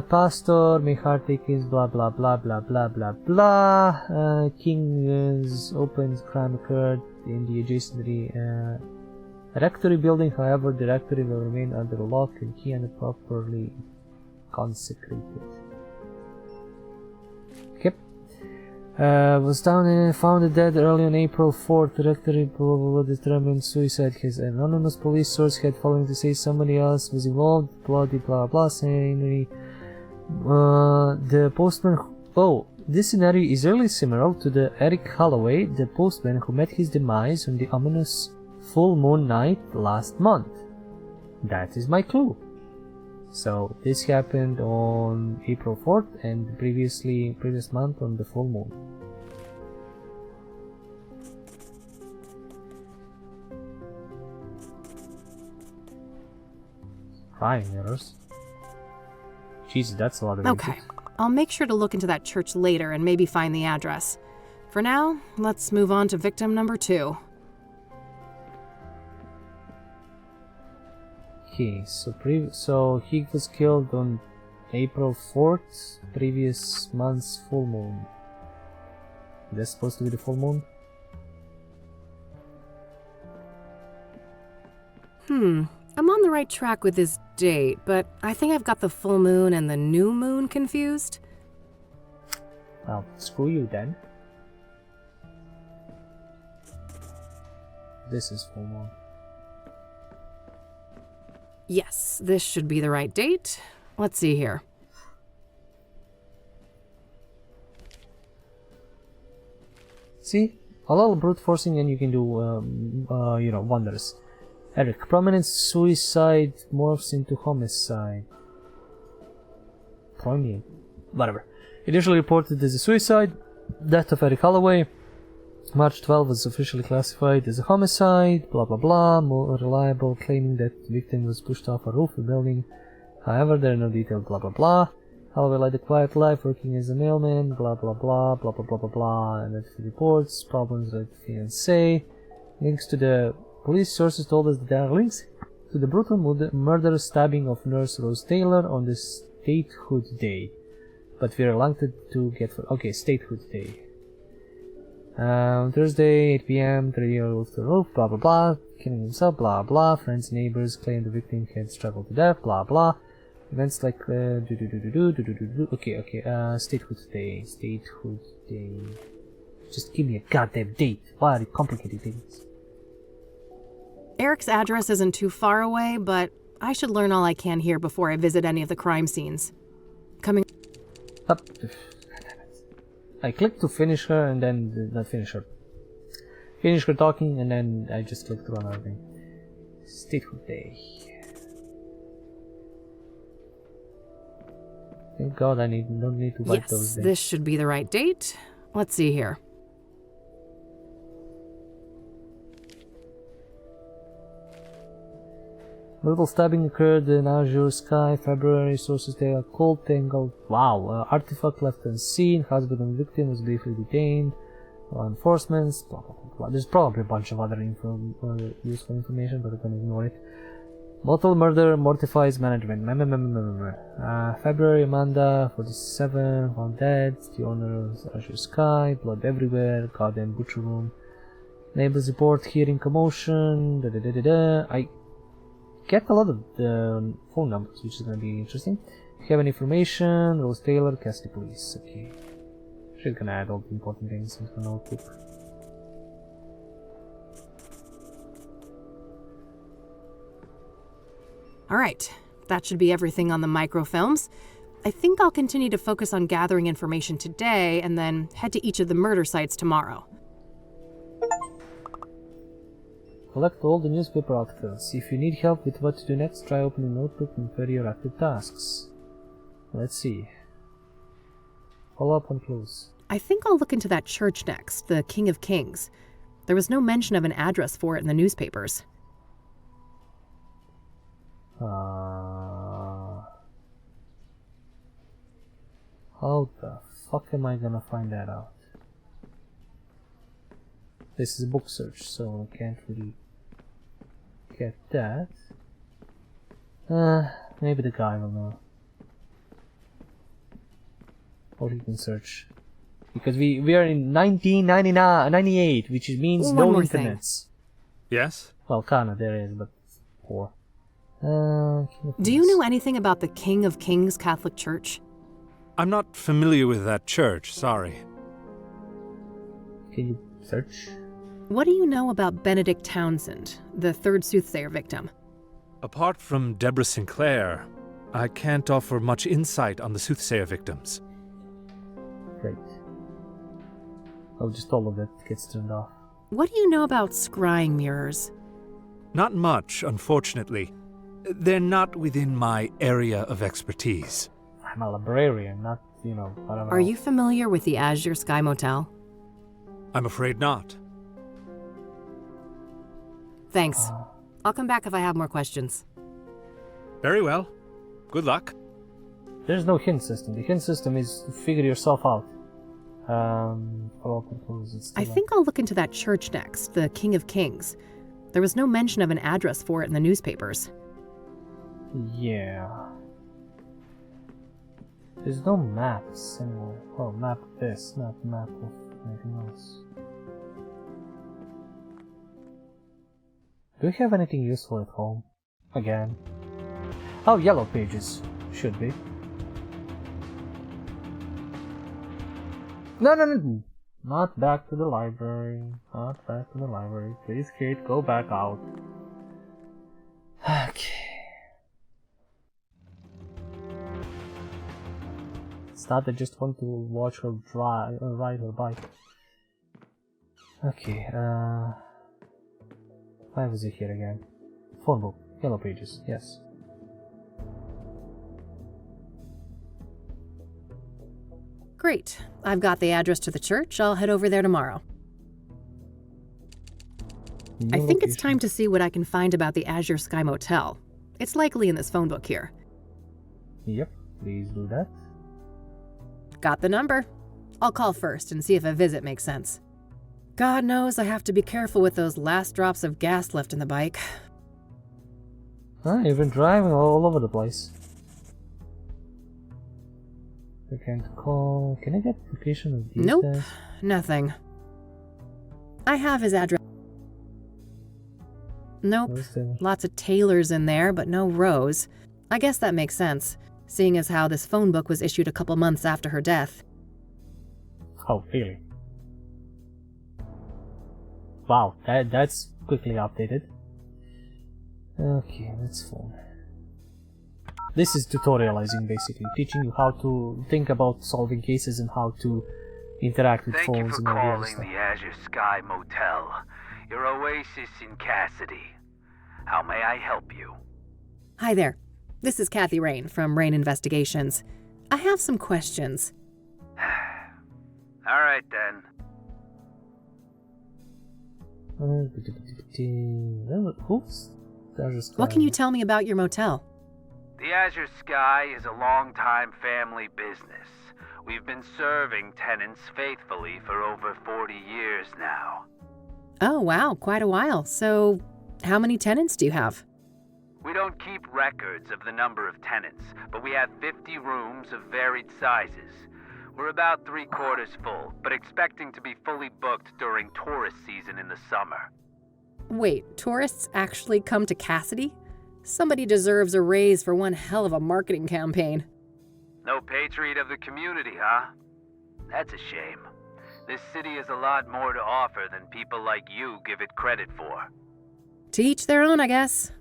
Pastor, may heart takings, blah blah blah blah blah blah blah. King's open crime occurred in the adjacent rectory building, however, the rectory will remain under lock and key and properly consecrated. Okay. Was found dead early on April 4th. The rectory determined suicide. His anonymous police source had following to say somebody else was involved. Bloody blah blah. Saying the postman. Oh, this scenario is really similar to the Eric Holloway, the postman who met his demise on the ominous full moon night last month. That is my clue. So this happened on April 4th and previous month on the full moon. Crime errors. Jesus, that's a lot of Okay, I'll make sure to look into that church later and maybe find the address. For now, let's move on to victim number 2. Okay, so he was killed on April 4th, previous month's full moon. That's supposed to be the full moon? I'm on the right track with this date, but I think I've got the full moon and the new moon confused. Well, screw you then. This is full moon. Yes, this should be the right date. Let's see here. See? A little brute forcing and you can do, wonders. Eric, prominent suicide morphs into homicide. Prominent. Whatever. Initially reported as a suicide. Death of Eric Holloway. March 12 was officially classified as a homicide, blah blah blah, more reliable, claiming that the victim was pushed off a roof of the building. However, there are no details, blah blah blah. Holloway led a quiet life, working as a mailman, blah blah blah, blah blah blah blah blah, and that reports, problems with fiancé. Links to the police sources told us that there are links to the brutal murder stabbing of nurse Rose Taylor on the statehood day. But we're reluctant to get statehood day. Thursday, 8 p.m., 30-year-old to the roof, blah blah blah, killing himself, blah blah. Friends and neighbors claim the victim had struggled to death, blah blah. Events like statehood day. Just give me a goddamn date. Why are you complicating things? Eric's address isn't too far away, but I should learn all I can here before I visit any of the crime scenes. Coming up. I clicked to finish her and then not finish her. Finish her talking and then I just clicked to another thing. Statehood day. Thank God I don't need to write those days. This should be the right date. Let's see here. Brutal stabbing occurred in Azure Sky, February. Sources say a cold tangled. Wow. Artifact left unseen. Husband and victim was briefly detained. Law enforcement. Blah, blah, blah, blah. There's probably a bunch of other useful information, but I'm gonna ignore it. Mortal murder mortifies management. February, Amanda, 47, found dead. The owner of Azure Sky. Blood everywhere. Goddamn butcher room. Neighbors report hearing commotion. I get a lot of the phone numbers, which is going to be interesting. If you have any information, Rose Taylor, Cassidy Police. Okay. She's going to add all the important things into the notebook. Alright, that should be everything on the microfilms. I think I'll continue to focus on gathering information today and then head to each of the murder sites tomorrow. Collect all the newspaper articles. If you need help with what to do next, try opening a notebook and refer your active tasks. Let's see. Follow up on clues. I think I'll look into that church next, the King of Kings. There was no mention of an address for it in the newspapers. How the fuck am I gonna find that out? This is a book search, so I can't really get that. Maybe the guy will know. Or he can search. Because we are in 1998, which means One no more thing. internets. Yes? Well, kinda there is, but poor. Do you know anything about the King of Kings Catholic Church? I'm not familiar with that church, sorry. Can you search? What do you know about Benedict Townsend, the third Soothsayer victim? Apart from Deborah Sinclair, I can't offer much insight on the Soothsayer victims. Great. Oh, just all of it gets turned off. What do you know about scrying mirrors? Not much, unfortunately. They're not within my area of expertise. I'm a librarian, not, whatever. Are you familiar with the Azure Sky Motel? I'm afraid not. Thanks. I'll come back if I have more questions. Very well. Good luck. There's no hint system. The hint system is figure yourself out. Follow up on clues. It's I still think I'll look into that church next, the King of Kings. There was no mention of an address for it in the newspapers. Yeah. There's no maps anywhere. Oh, map of this, not map of anything else. Do we have anything useful at home? Again. Oh, yellow pages. Should be. No. Not back to the library. Not back to the library. Please, Kate, go back out. Okay. It's not that I just want to watch her drive or ride her bike. Okay, why was it here again? Phone book, yellow pages, yes. Great. I've got the address to the church. I'll head over there tomorrow. I think it's time to see what I can find about the Azure Sky Motel. It's likely in this phone book here. Yep, please do that. Got the number. I'll call first and see if a visit makes sense. God knows I have to be careful with those last drops of gas left in the bike. You've been driving all over the place. I can't call. Can I get location of these Nope, guys? nothing. I have his address. Nope, Where's the- lots of Taylors in there, but no Rose. I guess that makes sense, seeing as how this phone book was issued a couple months after her death. Oh, really? Wow, that's quickly updated. Okay, that's fine. This is tutorializing, basically, teaching you how to think about solving cases and how to interact with Thank you phones for and all the other calling stuff. the Azure Sky Motel, your oasis in Cassidy. How may I help you? Hi there. This is Kathy Rain from Rain Investigations. I have some questions. All right then. Oops. What can you tell me about your motel? The Azure Sky is a long-time family business. We've been serving tenants faithfully for over 40 years now. Oh, wow, quite a while. So, how many tenants do you have? We don't keep records of the number of tenants, but we have 50 rooms of varied sizes. We're about 3/4 full, but expecting to be fully booked during tourist season in the summer. Wait, tourists actually come to Cassidy? Somebody deserves a raise for one hell of a marketing campaign. No patriot of the community, huh? That's a shame. This city has a lot more to offer than people like you give it credit for. To each their own, I guess.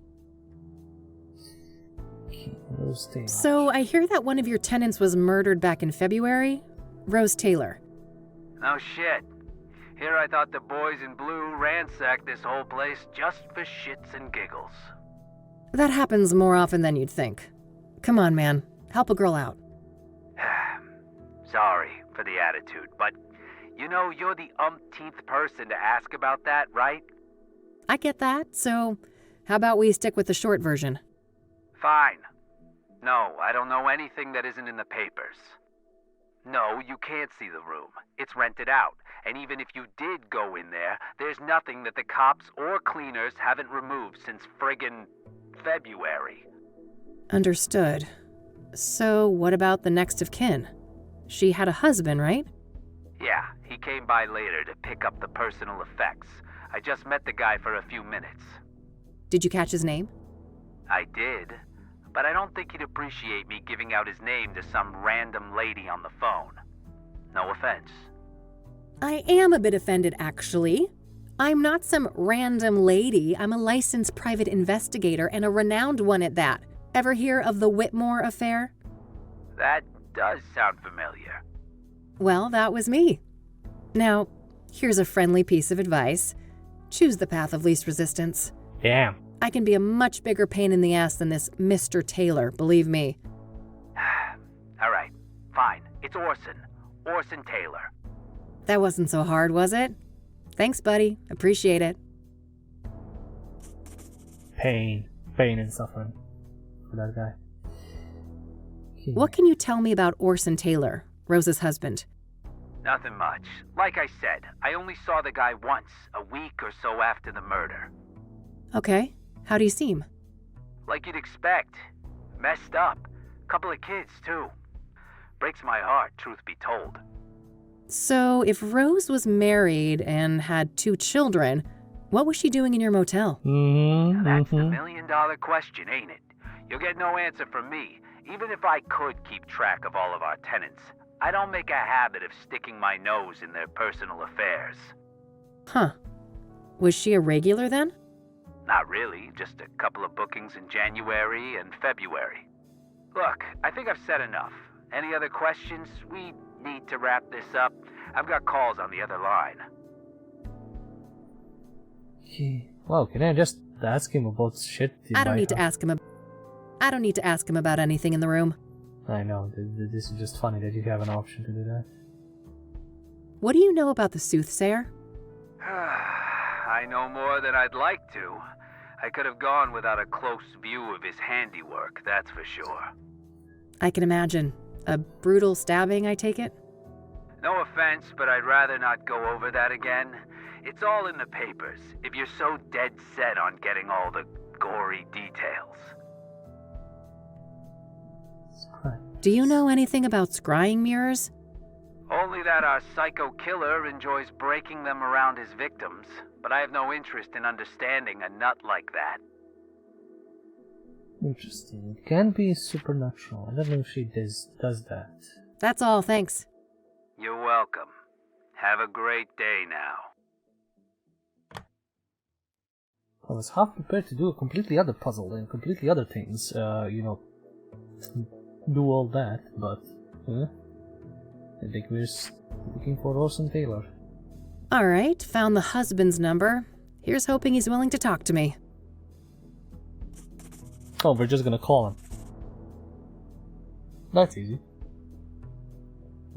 Rose Taylor. So, I hear that one of your tenants was murdered back in February? Rose Taylor. No shit. Here I thought the boys in blue ransacked this whole place just for shits and giggles. That happens more often than you'd think. Come on, man. Help a girl out. Sorry for the attitude, but you know you're the umpteenth person to ask about that, right? I get that, so how about we stick with the short version? Fine. No, I don't know anything that isn't in the papers. No, you can't see the room. It's rented out. And even if you did go in there, there's nothing that the cops or cleaners haven't removed since friggin' February. Understood. So what about the next of kin? She had a husband, right? Yeah, he came by later to pick up the personal effects. I just met the guy for a few minutes. Did you catch his name? I did, but I don't think he'd appreciate me giving out his name to some random lady on the phone. No offense. I am a bit offended, actually. I'm not some random lady. I'm a licensed private investigator and a renowned one at that. Ever hear of the Whitmore affair? That does sound familiar. Well, that was me. Now, here's a friendly piece of advice. Choose the path of least resistance. Damn. I can be a much bigger pain in the ass than this Mr. Taylor, believe me. All right, fine. It's Orson. Orson Taylor. That wasn't so hard, was it? Thanks, buddy. Appreciate it. Pain and suffering for that guy. Okay. What can you tell me about Orson Taylor, Rose's husband? Nothing much. Like I said, I only saw the guy once, a week or so after the murder. Okay. How do you seem? Like you'd expect. Messed up. Couple of kids, too. Breaks my heart, truth be told. So, if Rose was married and had 2 children, what was she doing in your motel? That's the million-dollar question, ain't it? You'll get no answer from me. Even if I could keep track of all of our tenants, I don't make a habit of sticking my nose in their personal affairs. Huh. Was she a regular then? Not really, just a couple of bookings in January and February. Look, I think I've said enough. Any other questions? We need to wrap this up. I've got calls on the other line. Well, can I just ask him about shit? I don't need to ask him about anything in the room. I know, this is just funny that you have an option to do that. What do you know about the Soothsayer? I know more than I'd like to. I could have gone without a close view of his handiwork, that's for sure. I can imagine. A brutal stabbing, I take it? No offense, but I'd rather not go over that again. It's all in the papers, if you're so dead set on getting all the gory details. Do you know anything about scrying mirrors? Only that our psycho killer enjoys breaking them around his victims, but I have no interest in understanding a nut like that. Interesting. It can be supernatural. I don't know if she does that. That's all, thanks. You're welcome. Have a great day now. I was half prepared to do a completely other puzzle and completely other things, do all that, but I think we're looking for Orson Taylor. Alright, found the husband's number. Here's hoping he's willing to talk to me. Oh, we're just gonna call him. That's easy.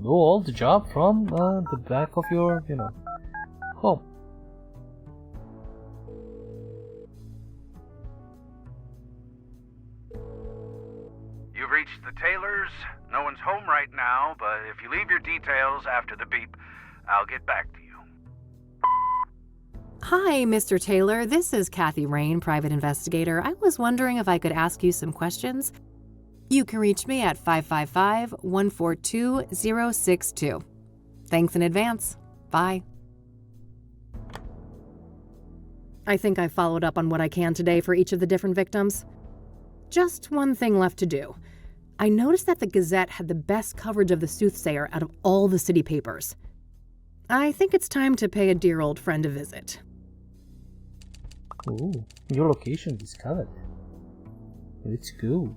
Do all the job from the back of your, home. You've reached the Taylors. No one's home right now, but if you leave your details after the beep, I'll get back to you. Hi, Mr. Taylor. This is Kathy Rain, private investigator. I was wondering if I could ask you some questions. You can reach me at 555-142-062. Thanks in advance. Bye. I think I followed up on what I can today for each of the different victims. Just one thing left to do. I noticed that the Gazette had the best coverage of the Soothsayer out of all the city papers. I think it's time to pay a dear old friend a visit. Ooh, your location discovered. Let's go.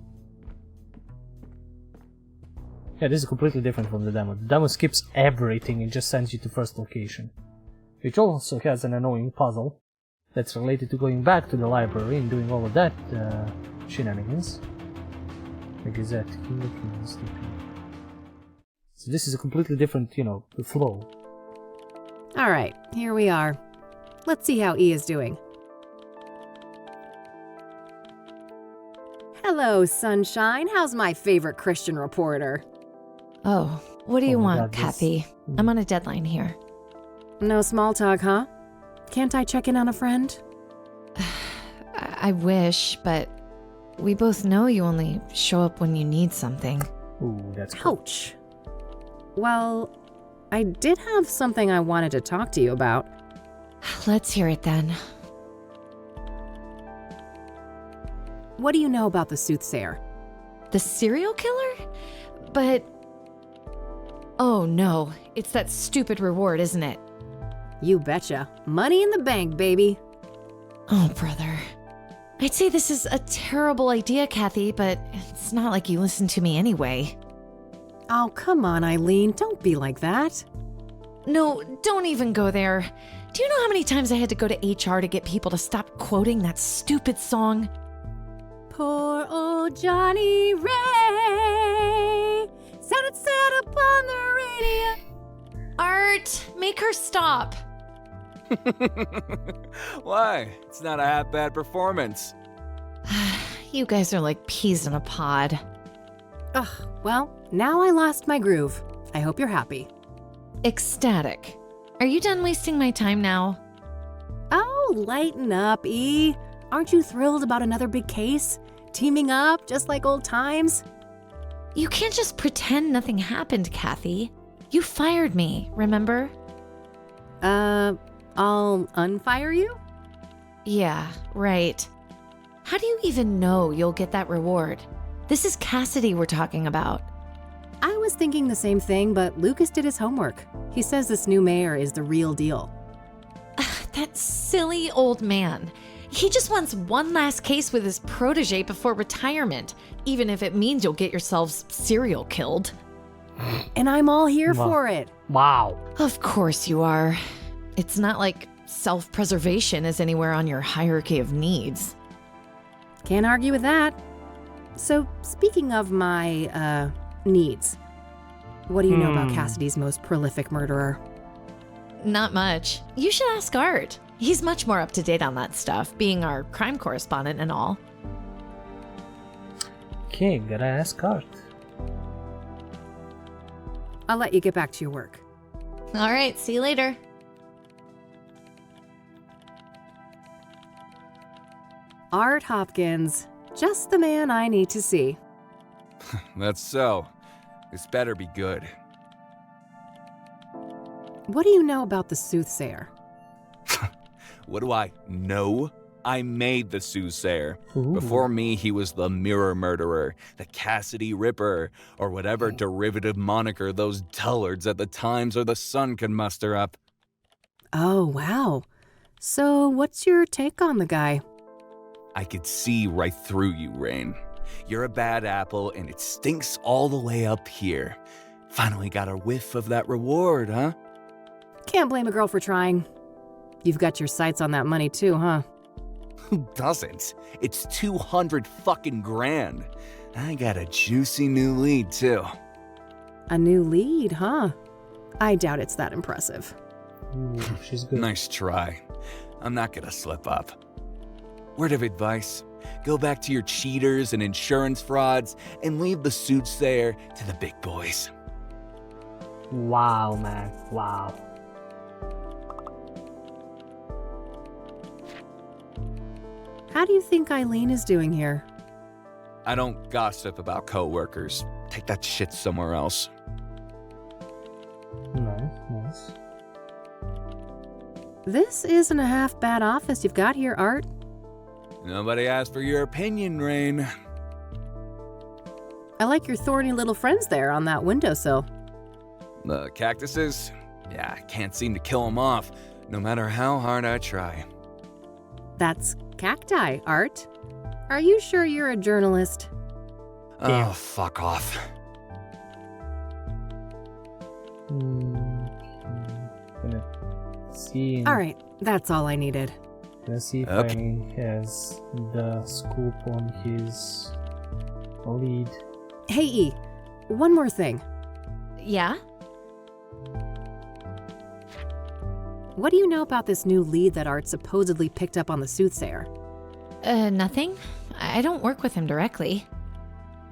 Yeah, this is completely different from the demo. The demo skips everything and just sends you to first location. Which also has an annoying puzzle that's related to going back to the library and doing all of that shenanigans. The Gazette, King of Kings, So this is a completely different, flow. All right, here we are. Let's see how E is doing. Hello, sunshine. How's my favorite Christian reporter? Oh, what do you Oh my want, God, Kathy? I'm on a deadline here. No small talk, huh? Can't I check in on a friend? I wish, but we both know you only show up when you need something. Ooh, that's cool. Ouch. Well, I did have something I wanted to talk to you about. Let's hear it then. What do you know about the Soothsayer? The serial killer? But... Oh no, it's that stupid reward, isn't it? You betcha. Money in the bank, baby. Oh, brother. I'd say this is a terrible idea, Kathy, but it's not like you listen to me anyway. Oh, come on, Eileen. Don't be like that. No, don't even go there. Do you know how many times I had to go to HR to get people to stop quoting that stupid song? Poor old Johnny Ray sounded sad upon the radio. Art, make her stop. Why? It's not a half-bad performance. You guys are like peas in a pod. Ugh, well, now I lost my groove. I hope you're happy. Ecstatic. Are you done wasting my time now? Oh, lighten up, E. Aren't you thrilled about another big case? Teaming up, just like old times? You can't just pretend nothing happened, Kathy. You fired me, remember? I'll unfire you? Yeah, right. How do you even know you'll get that reward? This is Cassidy we're talking about. I was thinking the same thing, but Lucas did his homework. He says this new mayor is the real deal. That silly old man. He just wants one last case with his protege before retirement, even if it means you'll get yourselves serial killed. And I'm all here Wow. for it. Wow. Of course you are. It's not like self-preservation is anywhere on your hierarchy of needs. Can't argue with that. So, speaking of my, needs, what do you know about Cassidy's most prolific murderer? Not much. You should ask Art. He's much more up to date on that stuff, being our crime correspondent and all. Okay, gotta ask Art. I'll let you get back to your work. All right, see you later. Art Hopkins, just the man I need to see. That's so. This better be good. What do you know about the Soothsayer? What do I know? I made the Soothsayer. Ooh. Before me, he was the Mirror Murderer, the Cassidy Ripper, or whatever derivative moniker those dullards at the Times or the Sun can muster up. Oh, wow. So, what's your take on the guy? I could see right through you, Rain. You're a bad apple, and it stinks all the way up here. Finally got a whiff of that reward, huh? Can't blame a girl for trying. You've got your sights on that money too, huh? Who doesn't? It's 200 fucking grand. I got a juicy new lead, too. A new lead, huh? I doubt it's that impressive. Ooh, she's good. Nice try. I'm not gonna slip up. Word of advice, go back to your cheaters and insurance frauds and leave the Soothsayer to the big boys. Wow, man. Wow. How do you think Eileen is doing here? I don't gossip about coworkers. Take that shit somewhere else. Nice, nice. This isn't a half bad office you've got here, Art. Nobody asked for your opinion, Rain. I like your thorny little friends there on that windowsill. The cactuses? Yeah, I can't seem to kill them off, no matter how hard I try. That's cacti, Art. Are you sure you're a journalist? Damn. Oh, fuck off. Gonna see. All right, that's all I needed. Gonna see if Okay. Eileen has the scoop on his lead. Hey, E, one more thing. Yeah? What do you know about this new lead that Art supposedly picked up on the Soothsayer? Nothing. I don't work with him directly.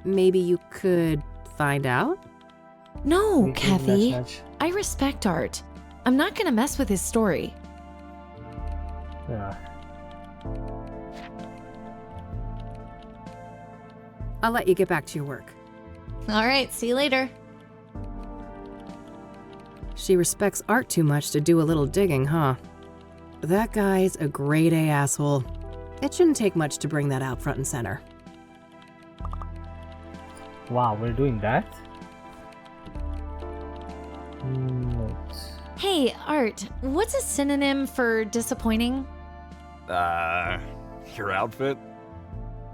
Maybe you could find out? No, Kathy. Match. I respect Art. I'm not gonna mess with his story. Yeah. I'll let you get back to your work. All right, see you later. She respects Art too much to do a little digging, huh? That guy's a grade A asshole. It shouldn't take much to bring that out front and center. Wow, we're doing that? Note. Hey, Art, what's a synonym for disappointing? Your outfit?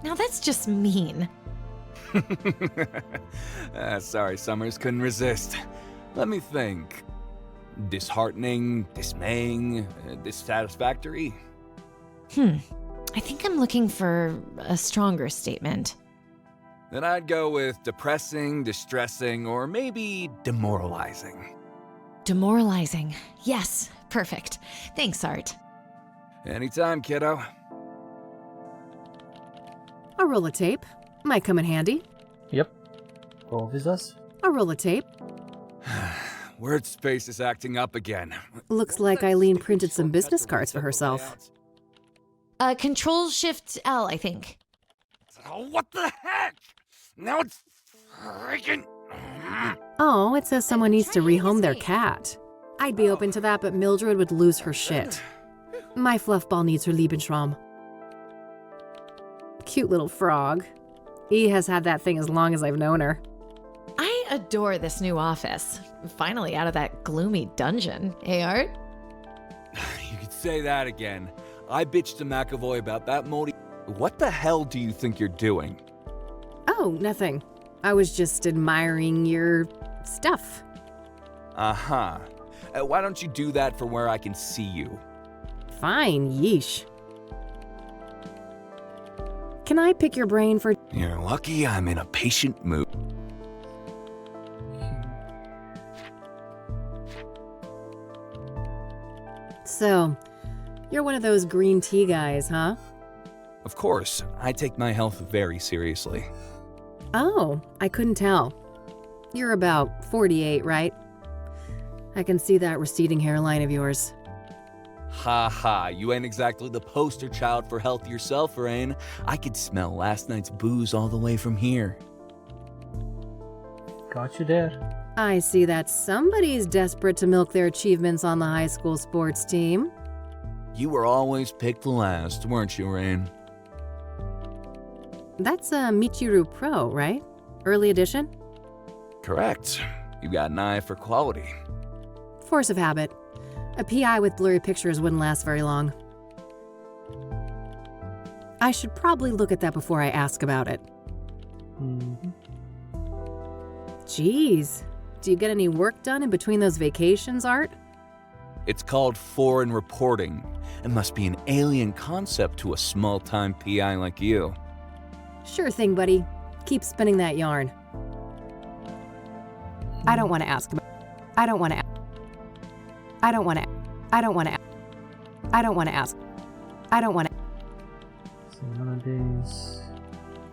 Now that's just mean. Sorry, Summers, couldn't resist. Let me think. Disheartening, dismaying, dissatisfactory? I think I'm looking for a stronger statement. Then I'd go with depressing, distressing, or maybe demoralizing. Demoralizing. Yes, perfect. Thanks, Art. Anytime, kiddo. A roll of tape. Might come in handy. Yep. All of us. A roll of tape. Word space is acting up again. Looks like Eileen printed some business cards for herself. Control-Shift-L, I think. Oh, what the heck? Now it's freaking... Oh, it says someone needs to rehome their cat. I'd be open to that, but Mildred would lose her shit. My fluffball needs her Lebensraum. Cute little frog. E has had that thing as long as I've known her. I adore this new office. Finally out of that gloomy dungeon, eh, Art? You could say that again. I bitched to McAvoy about that moldy... What the hell do you think you're doing? Oh, nothing. I was just admiring your stuff. Uh-huh. Why don't you do that from where I can see you? Fine, yeesh. Can I pick your brain for... You're lucky I'm in a patient mood. So, you're one of those green tea guys, huh? Of course, I take my health very seriously. Oh, I couldn't tell. You're about 48, right? I can see that receding hairline of yours. Ha ha, you ain't exactly the poster child for health yourself, Rain. I could smell last night's booze all the way from here. Got you there. I see that somebody's desperate to milk their achievements on the high school sports team. You were always picked last, weren't you, Rain? That's a Michiru Pro, right? Early edition? Correct. You got an eye for quality. Force of habit. A PI with blurry pictures wouldn't last very long. I should probably look at that before I ask about it. Jeez. Do you get any work done in between those vacations, Art? It's called foreign reporting. It must be an alien concept to a small-time PI like you. Sure thing, buddy. Keep spinning that yarn. I don't want to ask about... I don't want to... I don't want to... I don't want to... I don't want to ask... I don't want to... So nowadays...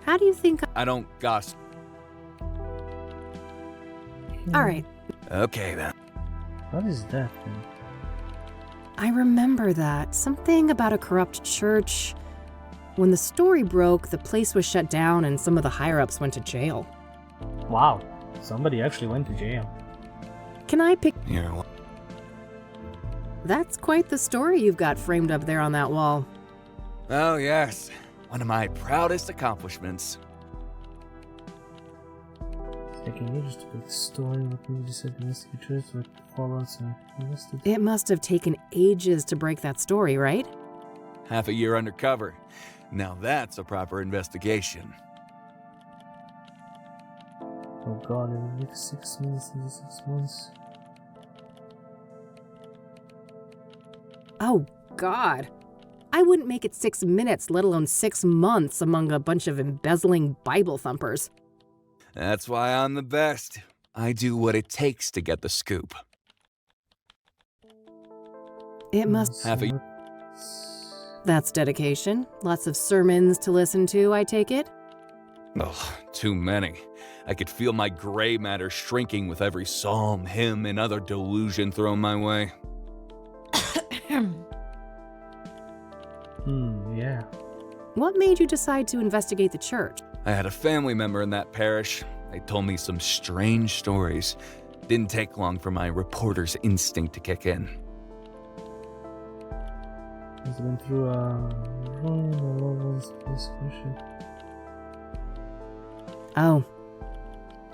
How do you think... I don't gossip. All right. Okay, then. What is that thing? I remember that. Something about a corrupt church. When the story broke, the place was shut down and some of the higher-ups went to jail. Wow. Somebody actually went to jail. Can I pick... Yeah. That's quite the story you've got framed up there on that wall. Oh, yes. One of my proudest accomplishments. Taking ages to put the story, what we just said, investigators, what follows, and invested. It must have taken ages to break that story, right? Half a year undercover. Now that's a proper investigation. Oh god, it will make 6 minutes in 6 months. Oh, God. I wouldn't make it 6 minutes, let alone 6 months among a bunch of embezzling Bible thumpers. That's why I'm the best. I do what it takes to get the scoop. It must... Have a... That's dedication. Lots of sermons to listen to, I take it? Ugh, too many. I could feel my gray matter shrinking with every psalm, hymn, and other delusion thrown my way. Yeah. What made you decide to investigate the church? I had a family member in that parish. They told me some strange stories. Didn't take long for my reporter's instinct to kick in. Has been through Oh.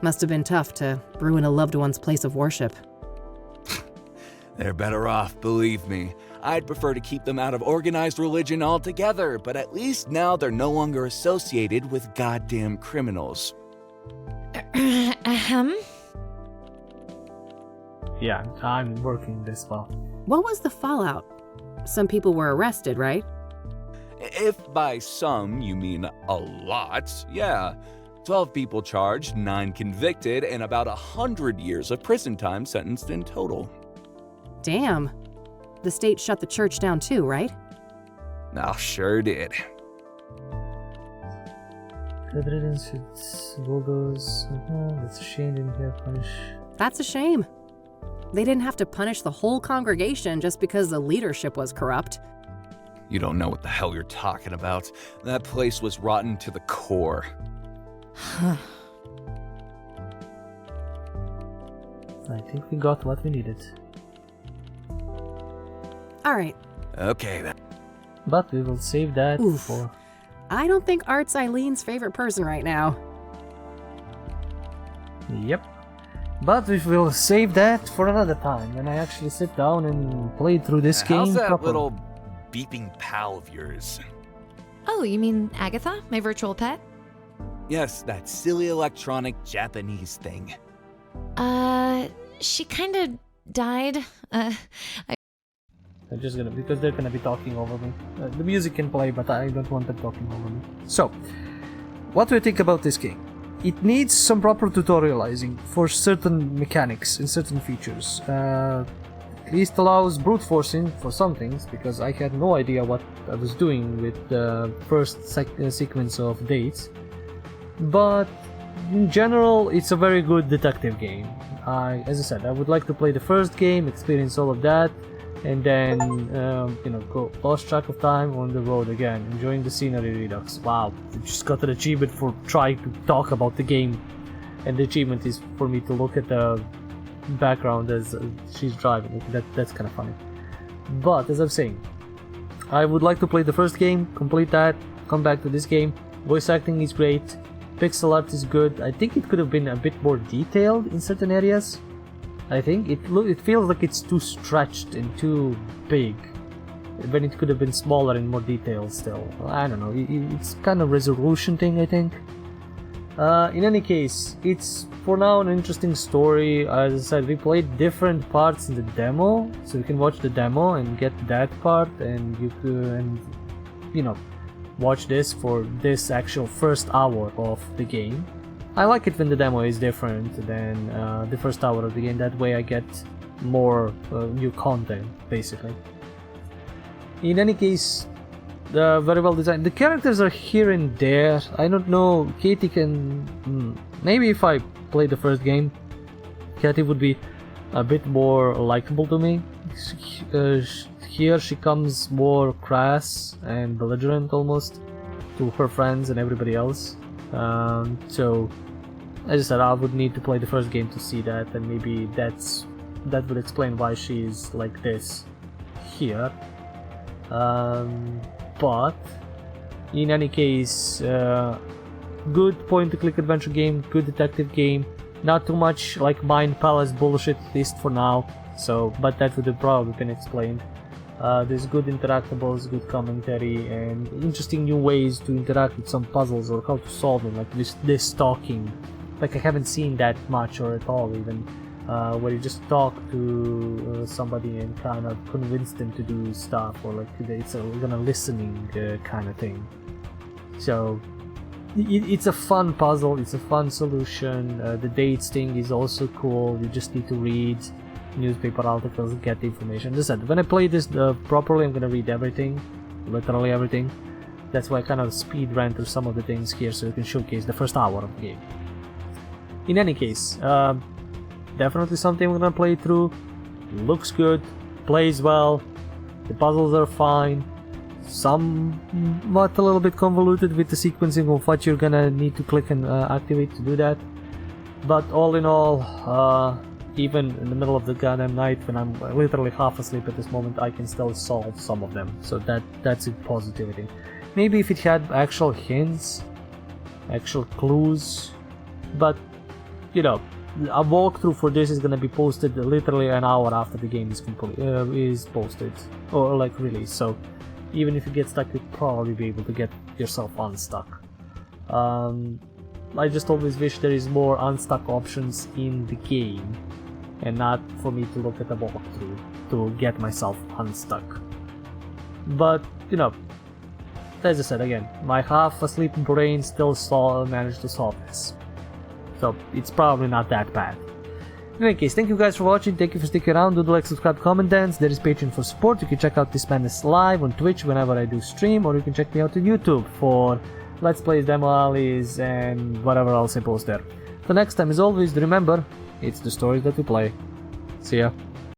Must have been tough to ruin a loved one's place of worship. They're better off, believe me. I'd prefer to keep them out of organized religion altogether, but at least now they're no longer associated with goddamn criminals. Yeah, I'm working this well. What was the fallout? Some people were arrested, right? If by some you mean a lot, yeah. 12 people charged, 9 convicted, and about 100 years of prison time sentenced in total. Damn. The state shut the church down too, right? Oh, sure did. Good riddance, it's bulldoze. That's a shame, didn't hear punish. That's a shame. They didn't have to punish the whole congregation just because the leadership was corrupt. You don't know what the hell you're talking about. That place was rotten to the core. I think we got what we needed. All right. Okay, then. But we will save that Oof. for... I don't think Art's Eileen's favorite person right now. Yep. But we will save that for another time when I actually sit down and play through this game How's that properly. little beeping pal of yours? Oh, you mean Agatha, my virtual pet? Yes, that silly electronic Japanese thing. She kind of died. I'm just gonna, because they're gonna be talking over me. The music can play, but I don't want them talking over me. So, what do you think about this game? It needs some proper tutorializing for certain mechanics and certain features. At least allows brute forcing for some things, because I had no idea what I was doing with the first sequence of dates. But in general, it's a very good detective game. As I said, I would like to play the first game, experience all of that, and then, go lost track of time on the road again, enjoying the scenery redux. Wow, I just got an achievement for trying to talk about the game, and the achievement is for me to look at the background as she's driving. That's kind of funny. But as I'm saying, I would like to play the first game, complete that, come back to this game. Voice acting is great, pixel art is good. I think it could have been a bit more detailed in certain areas. I think it feels like it's too stretched and too big, when it could have been smaller and more detailed still. I don't know, it's kind of resolution thing, I think. In any case, it's for now an interesting story. As I said, we played different parts in the demo, so you can watch the demo and get that part, and you can, watch this for this actual first hour of the game. I like it when the demo is different than the first hour of the game. That way I get more new content, basically. In any case, very well designed. The characters are here and there. I don't know, Katie can... maybe if I play the first game, Katie would be a bit more likable to me. Here she comes more crass and belligerent almost to her friends and everybody else. So, as I said, I would need to play the first game to see that, and maybe that would explain why she's like this here. But in any case, good point-and-click adventure game, good detective game. Not too much like Mind Palace bullshit, at least for now. So, but that would have probably been explained. There's good interactables, good commentary, and interesting new ways to interact with some puzzles or how to solve them, like this talking. Like I haven't seen that much or at all even, where you just talk to somebody and kind of convince them to do stuff, or like it's a listening kind of thing. So it's a fun puzzle, it's a fun solution. The dates thing is also cool. You just need to read newspaper articles and get the information. As I said, when I play this properly, I'm gonna read everything, literally everything. That's why I kind of speed ran through some of the things here so you can showcase the first hour of the game. In any case, definitely something we're gonna play through. Looks good, plays well, the puzzles are fine. Somewhat a little bit convoluted with the sequencing of what you're gonna need to click and activate to do that. But all in all, even in the middle of the goddamn night when I'm literally half asleep at this moment, I can still solve some of them. So that's a positivity. Maybe if it had actual hints, actual clues, but you know, a walkthrough for this is gonna be posted literally an hour after the game is is posted or like released. So even if you get stuck, you'll probably be able to get yourself unstuck. I just always wish there is more unstuck options in the game, and not for me to look at a walkthrough to get myself unstuck. But you know, as I said again, my half-asleep brain still managed to solve this. So it's probably not that bad. In any case, thank you guys for watching, thank you for sticking around, do like, subscribe, comment, dance. There is Patreon for support. You can check out this madness live on Twitch whenever I do stream, or you can check me out on YouTube for Let's Plays, Demo Alleys, and whatever else I post there. Till next time, as always, remember, it's the stories that we play. See ya.